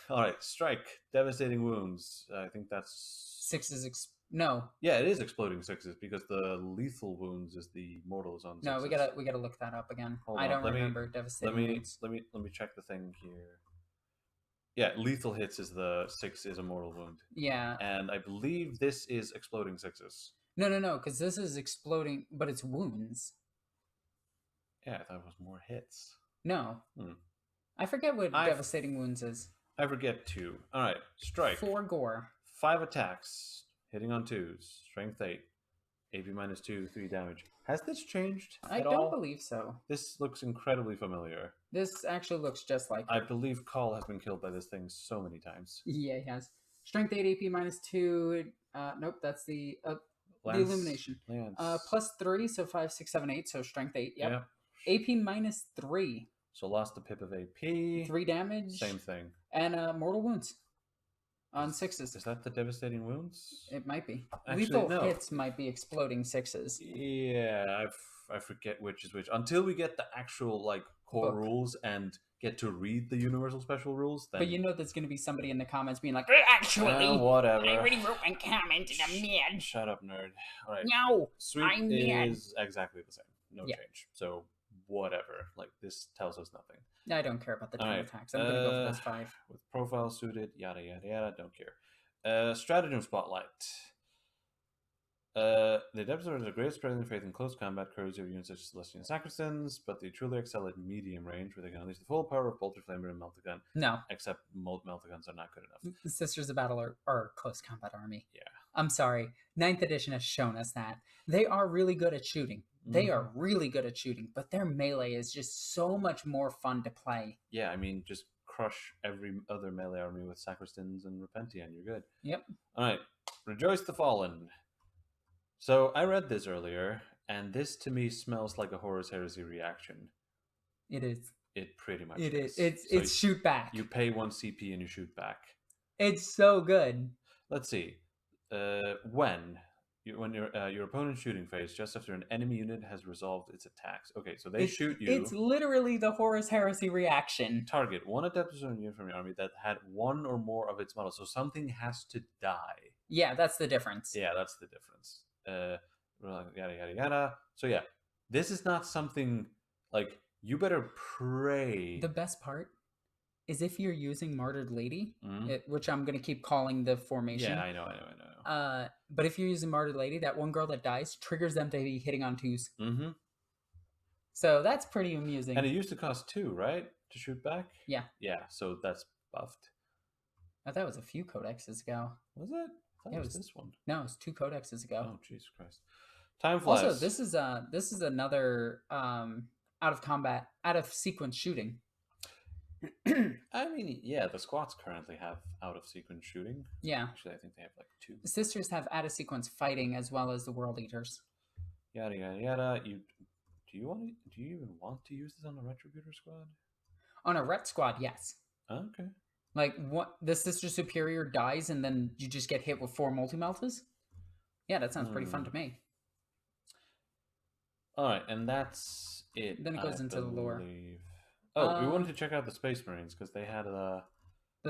right, strike, devastating wounds. I think that's 6s. No. Yeah, it is exploding 6s because the lethal wounds is the mortals on 6s. No, we gotta look that up again. I don't remember devastating wounds. Let me check the thing here. Yeah, lethal hits is the 6 is a mortal wound. Yeah. And I believe this is exploding 6s. No, because this is exploding, but it's wounds. Yeah, I thought it was more hits. No. I forget what devastating wounds is. I forget too. All right, strike. 4 gore. 5 attacks, hitting on 2s, strength 8, AP -2, 3 damage. Has this changed I don't believe so. This looks incredibly familiar. This actually looks just like I believe Call has been killed by this thing so many times. Yeah, he has. Strength 8, AP -2. Nope, that's the Illumination. +3, so 5, 6, 7, 8. So strength 8. Yep. AP -3. So lost a pip of AP. 3 damage. Same thing. And mortal wounds on 6s. Is that the devastating wounds? It might be. Actually, lethal hits might be exploding 6s. Yeah, I forget which is which. Until we get the actual core rules and get to read the universal special rules, then... But you know there's going to be somebody in the comments being like, actually, whatever. I already wrote my comment and I'm mad. Shut up, nerd. All right. No, Sweep I'm mad. is exactly the same. No change. So whatever. This tells us nothing. I don't care about the time attacks. I'm going to go for this 5. With profile suited, yada, yada, yada. Don't care. Stratagem Spotlight. The Adepta are the greatest spreading faith in close combat, courage of units such as Celestian Sacristans, but they truly excel at medium range, where they can unleash the full power of Bolter Flamer and Meltagun. No. Except Meltaguns are not good enough. The Sisters of Battle are a close combat army. Yeah. I'm sorry. 9th edition has shown us that. They are really good at shooting. They are really good at shooting, but their melee is just so much more fun to play. Yeah, I mean, just crush every other melee army with Sacristans and Repentia, and you're good. Yep. All right. Rejoice the Fallen. So I read this earlier, and this to me smells like a Horus Heresy reaction. It is. It pretty much is. It's shoot back. You pay 1 CP and you shoot back. It's so good. Let's see. When your opponent's shooting phase, just after an enemy unit has resolved its attacks. Okay, so they shoot you. It's literally the Horus Heresy reaction. Target 1 Adepta unit from your army that had 1 or more of its models. So something has to die. Yeah, that's the difference. Yeah, that's the difference. Yada, yada, yada. So yeah, this is not something you better pray. The best part is if you're using Martyred Lady, Mhm. which I'm going to keep calling the formation. Yeah, I know. But if you're using Martyred Lady, that one girl that dies triggers them to be hitting on 2s. Mm-hmm. So that's pretty amusing. And it used to cost 2, right? To shoot back? Yeah. Yeah, so that's buffed. I thought it was a few codexes ago. Was it? I thought it was this one. No, it was 2 codexes ago. Oh, Jesus Christ. Time flies. Also, this is another out of sequence shooting. I mean, yeah, the squats currently have out of sequence shooting. Yeah. Actually, I think they have like 2. The sisters have out of sequence fighting as well as the world eaters. Yada yada yada. Do you even want to use this on a Retributor squad? On a Ret squad, yes. Okay. Like what the Sister Superior dies and then you just get hit with 4 multi-meltas? Yeah, that sounds pretty fun to me. Alright, and that's it. Then it goes into the lore. Oh, we wanted to check out the Space Marines because they had the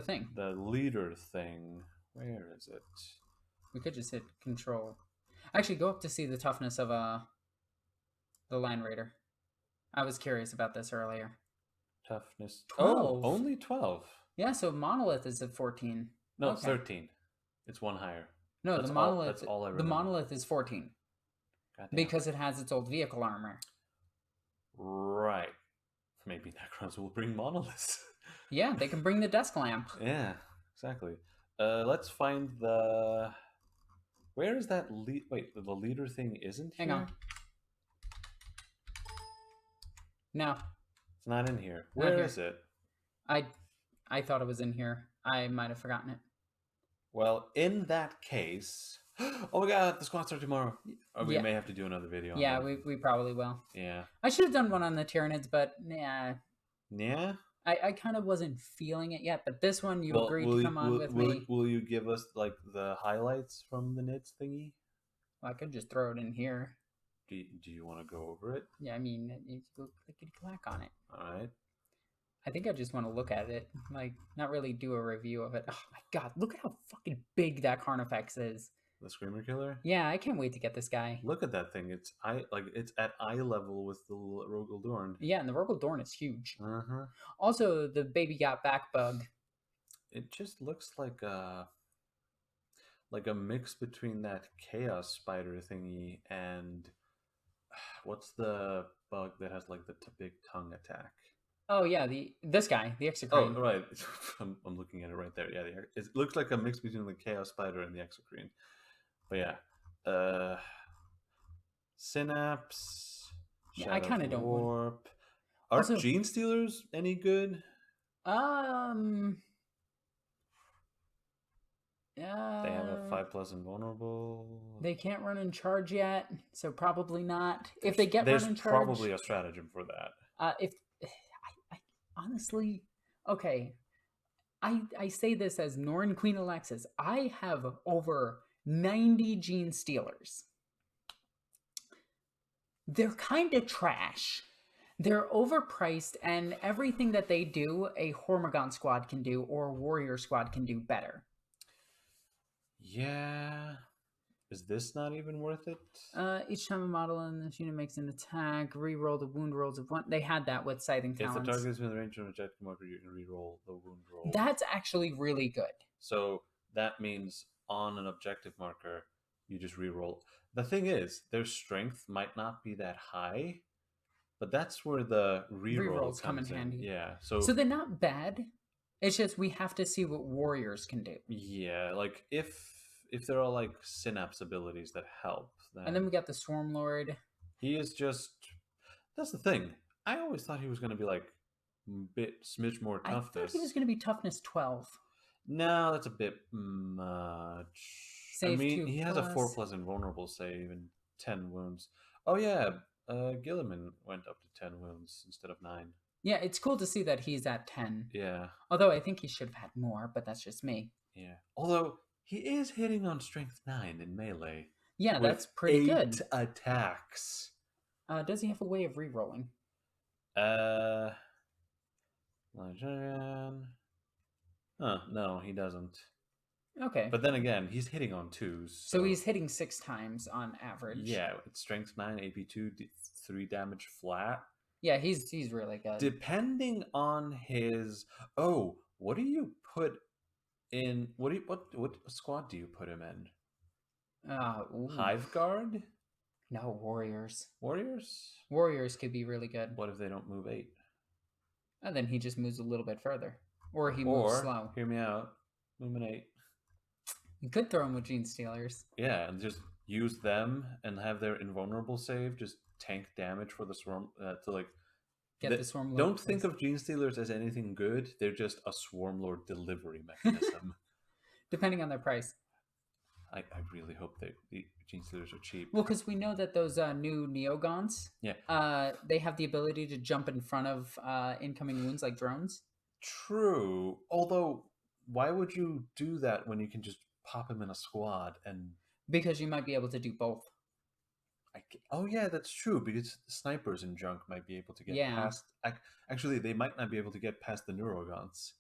thing. The leader thing. Where is it? We could just hit control. Actually, go up to see the toughness of the Land Raider. I was curious about this earlier. Toughness 12. Oh, only 12. Yeah, so Monolith is at 14. No, okay. 13. It's 1 higher. No, that's the Monolith. That's all I remember. The Monolith is 14. Because it has its old vehicle armor. Right. Maybe Necrons will bring monoliths. Yeah, they can bring the desk lamp. Yeah, exactly. Let's find the... Where is that Wait, the leader thing isn't here? Hang on. No. It's not in here. Where is it? I thought it was in here. I might have forgotten it. Well, in that case... Oh my god, the squats are tomorrow. We may have to do another video. Yeah, we probably will. Yeah. I should have done one on the Tyranids, but nah. Yeah? I kind of wasn't feeling it yet, but this one you agreed to come on with me. Will you give us like the highlights from the Nids thingy? Well, I could just throw it in here. Do you want to go over it? Yeah, I mean, you go clickety-clack on it. Alright. I think I just want to look at it. Like, not really do a review of it. Oh my god, look at how fucking big that Carnifex is. The Screamer Killer? Yeah, I can't wait to get this guy. Look at that thing. It's at eye level with the Rogel Dorn. Yeah, and the Rogel Dorn is huge. Uh-huh. Also, the baby got back bug. It just looks like a mix between that Chaos Spider thingy and what's the bug that has like the big tongue attack? Oh yeah, this guy, the Exocrine. Oh right, I'm looking at it right there. Yeah, it looks like a mix between the Chaos Spider and the Exocrine. But yeah, Synapse. Yeah, I kind of don't Warp. Are Gene Stealers any good? Yeah. They have a 5+ invulnerable. They can't run in charge yet, so probably not. If they get run in charge, there's probably a stratagem for that. I honestly, okay, I say this as Norn Queen Alexis. I have over 90 Gene Stealers. They're kind of trash. They're overpriced, and everything that they do, a Hormagon squad can do, or a Warrior squad can do better. Yeah. Is this not even worth it? Each time a model in this unit makes an attack, re-roll the wound rolls of 1. They had that with Scything Talons. If the target is within the range of an objective marker, you can re-roll the wound roll. That's actually really good. So that means on an objective marker, you just re-roll. The thing is, their strength might not be that high, but that's where the re-rolls come in handy. Yeah. So they're not bad. It's just we have to see what warriors can do. Yeah, like if there are like synapse abilities that help. And then we got the Swarm Lord. He is just... That's the thing. I always thought he was going to be like smidge more toughness. I thought he was going to be toughness 12. No, that's a bit much. Save I mean, he has a 4+ invulnerable save and 10 wounds. Oh yeah, Gilliman went up to 10 wounds instead of 9. Yeah, it's cool to see that he's at 10. Yeah. Although I think he should have had more, but that's just me. Yeah. Although he is hitting on strength 9 in melee. Yeah, that's pretty good. 8 attacks. Does he have a way of re-rolling? Nigerian. No, he doesn't. Okay. But then again, he's hitting on 2s. So he's hitting 6 times on average. Yeah, it's strength 9, AP 2, 3 damage flat. Yeah, he's really good. Depending on his... Oh, what do you put in... What squad do you put him in? Hive Guard? No, Warriors. Warriors? Warriors could be really good. What if they don't move 8? And then he just moves a little bit further. Or he moves slow. Hear me out, move an 8. You could throw him with Gene Stealers. Yeah, and just use them and have their invulnerable save just tank damage for the Swarm to like... Get the Swarm Lord. Don't think of Gene Stealers as anything good. They're just a Swarm Lord delivery mechanism. Depending on their price. I really hope the Gene Stealers are cheap. Well, because we know that those new Neogons, they have the ability to jump in front of incoming wounds like drones. True. Although, why would you do that when you can just pop him in a squad and... Because you might be able to do both. Oh yeah, that's true, because snipers and junk might be able to get past... Actually, they might not be able to get past the Neurogons.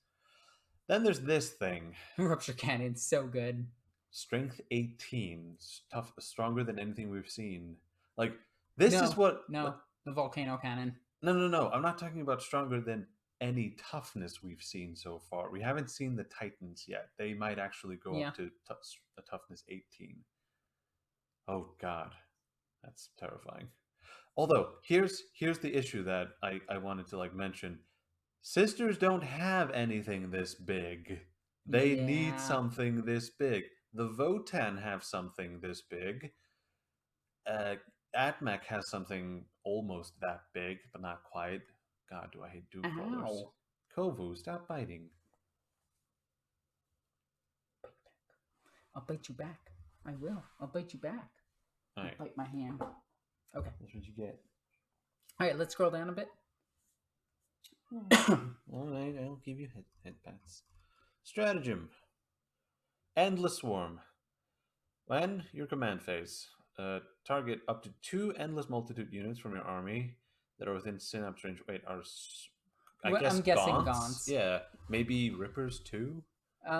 Then there's this thing. Rupture Cannon's so good. Strength 18. Tough, stronger than anything we've seen. Like, this is what... No, the Volcano Cannon. No. I'm not talking about stronger than any toughness we've seen so far. We haven't seen the Titans yet. They might actually go up to a toughness 18. Oh, God. That's terrifying. Although, here's the issue that I wanted to, like, mention. Sisters don't have anything this big. They need something this big. The Votan have something this big. Atmec has something almost that big, but not quite. God, do I hate Doom Crawlers. Kovu, stop biting. I'll bite you back. I will. I'll bite you back. All right. I'll bite my hand. Okay. That's what you get. All right, let's scroll down a bit. All right, I'll give you head pats. Stratagem. Endless Swarm. When your command phase, target up to 2 Endless Multitude units from your army that are within synapse range. Wait, I guess I'm guessing Gaunts. Yeah, maybe Rippers too?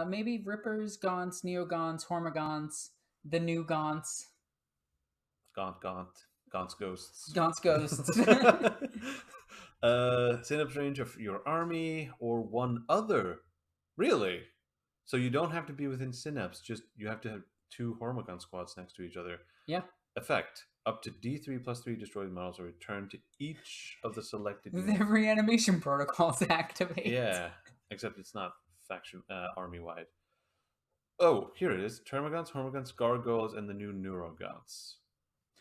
Maybe Rippers, Gaunts, Neogons, Hormagaunts, the new Gaunts. Gaunts Ghosts. Gaunts Ghosts. Synapse range of your army or one other. Really? So you don't have to be within Synapse, just you have to have 2 Hormagon squads next to each other. Yeah. Effect. Up to D3+3 destroyed models are returned to each of the selected units. The reanimation protocols activate. Yeah, except it's not faction army-wide. Oh, here it is. Termagants, Hormagons, Gargoyles, and the new Neurogons.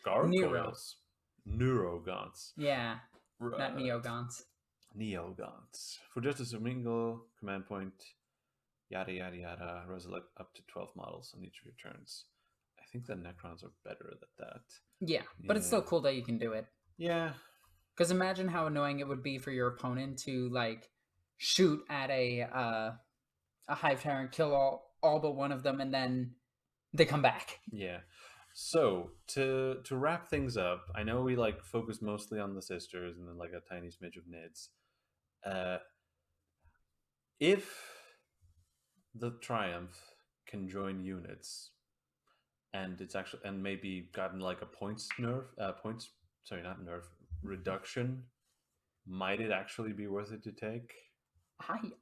Gargoyles? Neurogons. Yeah, not Neogons. Neogons. For just a single command point, yada yada yada, resurrect up to 12 models on each of your turns. I think the Necrons are better at that. Yeah, but it's still cool that you can do it. Yeah. Because imagine how annoying it would be for your opponent to, like, shoot at a Hive Tyrant, kill all but one of them, and then they come back. Yeah. So, to wrap things up, I know we, like, focus mostly on the sisters and then, like, a tiny smidge of Nids. If the Triumph can join units, and it's actually, and maybe gotten like a points reduction, might it actually be worth it to take?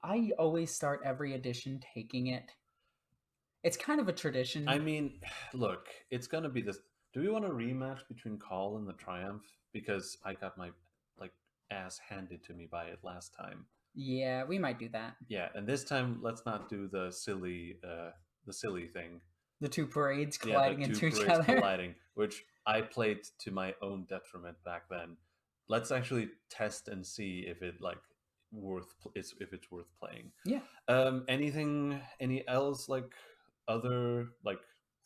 I always start every edition taking it. It's kind of a tradition. I mean, look, it's gonna be this. Do we want a rematch between Call and the Triumph? Because I got my ass handed to me by it last time. Yeah, we might do that. Yeah, and this time let's not do the silly thing. The 2 parades colliding into each other. Colliding, which I played to my own detriment back then. Let's actually test and see if it if it's worth playing. Yeah. Any else other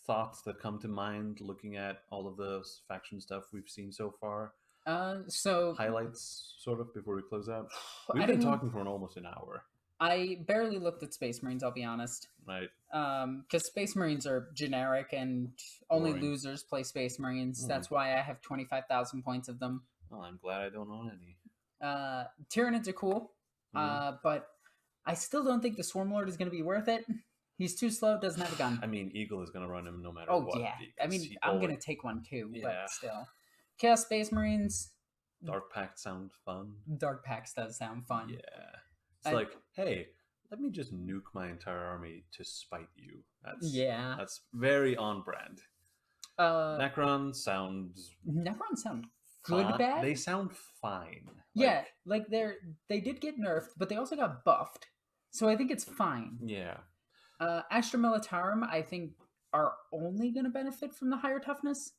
thoughts that come to mind looking at all of the faction stuff we've seen so far? So highlights sort of before we close out. We've been talking for almost an hour. I barely looked at Space Marines, I'll be honest. Right. Because Space Marines are generic and only losers play Space Marines. That's why I have 25,000 points of them. Well, I'm glad I don't own any. Tyranids are cool, but I still don't think the Swarm Lord is going to be worth it. He's too slow, doesn't have a gun. I mean, Eagle is going to run him no matter what. Oh, yeah. I mean, I'm going to take one too, but still. Chaos Space Marines, Dark Pact sound fun. Dark Pacts does sound fun. Yeah. It's like, hey, let me just nuke my entire army to spite you. That's very on brand. Necron sound good, bad. They sound fine. Yeah, like they did get nerfed, but they also got buffed, so I think it's fine. Yeah. Astra Militarum, I think, are only going to benefit from the higher toughness.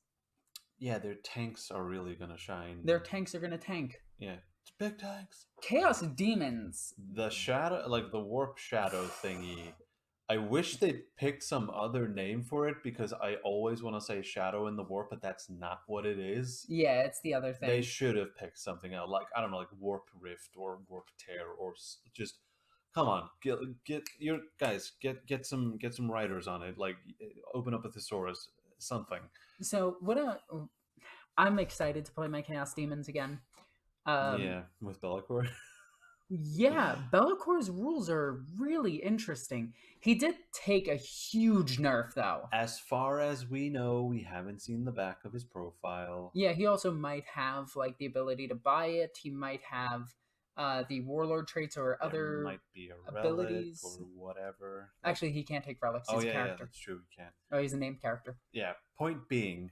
Yeah, their tanks are really going to shine. Their tanks are going to tank. Yeah, it's big tanks. Chaos Demons. The shadow, like the warp shadow thingy. I wish they'd picked some other name for it because I always want to say shadow in the warp, but that's not what it is. Yeah, it's the other thing. They should have picked something else, like I don't know, like warp rift or warp tear, or just come on, get your guys, get some writers on it, like open up a thesaurus, something. So I'm excited to play my Chaos Demons again. Yeah, with Be'lakor. Yeah, Be'lakor's rules are really interesting. He did take a huge nerf, though. As far as we know, we haven't seen the back of his profile. Yeah, he also might have like the ability to buy it. He might have the warlord traits or other might be a abilities relic or whatever. Actually, he can't take relics. He's a character. Yeah, that's true. He can't. Oh, he's a named character. Yeah. Point being,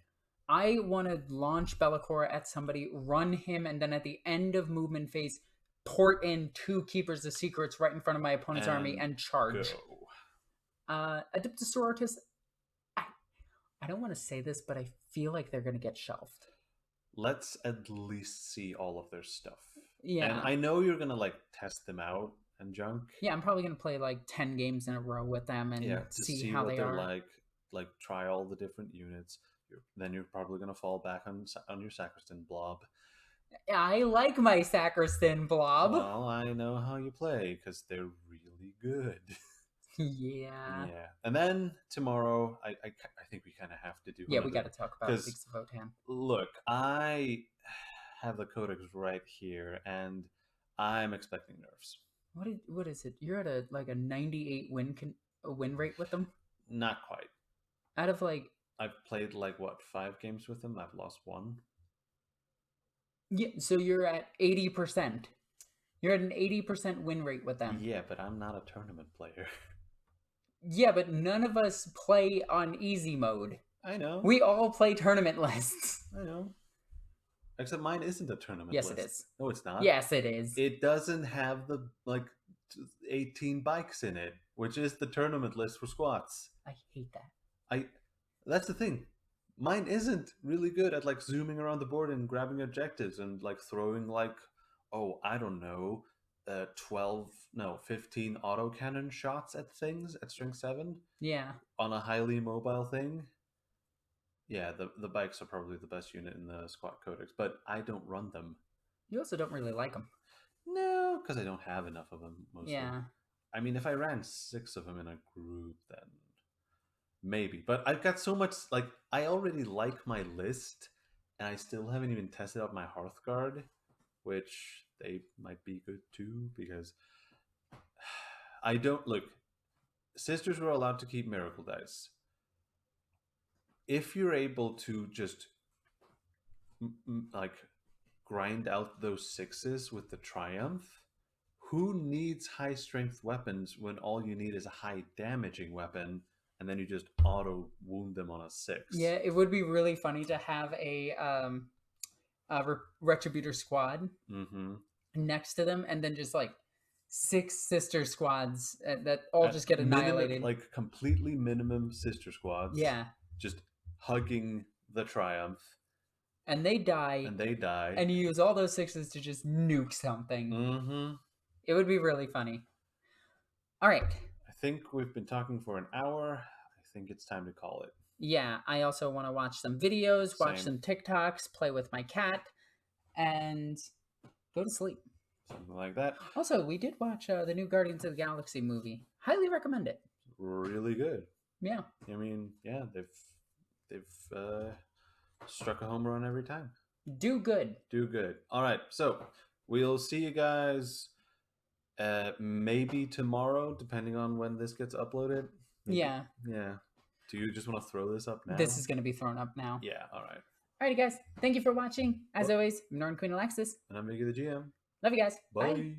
I want to launch Be'lakor at somebody, run him, and then at the end of movement phase, port in 2 Keepers of Secrets right in front of my opponent's army and charge. Adepta sororitas, I don't want to say this, but I feel like they're going to get shelved. Let's at least see all of their stuff. Yeah. And I know you're going to like test them out and junk. Yeah, I'm probably going to play like 10 games in a row with them and see how they are. Like try all the different units. Then you're probably going to fall back on your Sacristan blob. I like my Sacristan blob. Well, I know how you play because they're really good. Yeah. And then tomorrow, I think we kind of have to do. Yeah, we got to talk about Leagues of Votann. Look, I have the codex right here, and I'm expecting nerfs. What is it? You're at a 98 win rate with them? Not quite. Out of like, I've played like what 5 games with them. I've lost 1. Yeah, so you're at 80%. You're at an 80% win rate with them. Yeah, but I'm not a tournament player. Yeah, but none of us play on easy mode. I know. We all play tournament lists. I know. Except mine isn't a tournament list. Yes, it is. No, it's not. Yes, it is. It doesn't have the, 18 bikes in it, which is the tournament list for squats. I hate that. That's the thing. Mine isn't really good at, zooming around the board and grabbing objectives and, throwing, I don't know, 15 autocannon shots at things at strength 7. Yeah. On a highly mobile thing. Yeah, the bikes are probably the best unit in the squat codex, but I don't run them. You also don't really like them. No, because I don't have enough of them, mostly. Yeah. I mean, if I ran 6 of them in a group, then maybe. But I've got so much, I already like my list, and I still haven't even tested out my Hearthguard, which they might be good too, because I don't... Look, Sisters were allowed to keep Miracle Dice. If you're able to just, grind out those 6s with the Triumph, who needs high-strength weapons when all you need is a high-damaging weapon, and then you just auto-wound them on a 6? Yeah, it would be really funny to have a Retributor squad next to them, and then just, 6 sister squads that all just get annihilated. Completely minimum sister squads. Yeah. Just hugging the Triumph. And they die. And you use all those 6s to just nuke something. It would be really funny. All right. I think we've been talking for an hour. I think it's time to call it. Yeah, I also want to watch some videos, watch some TikToks, play with my cat, and go to sleep. Something like that. Also, we did watch the new Guardians of the Galaxy movie. Highly recommend it. Really good. Yeah. I mean, yeah, they've struck a home run every time. Do good. All right, so we'll see you guys maybe tomorrow, depending on when this gets uploaded. Maybe. Yeah. Do you just want to throw this up now? This is going to be thrown up now. Yeah, all right. Alrighty, guys. Thank you for watching. As always, I'm Norton Queen Alexis. And I'm Miggy the GM. Love you guys. Bye. Bye.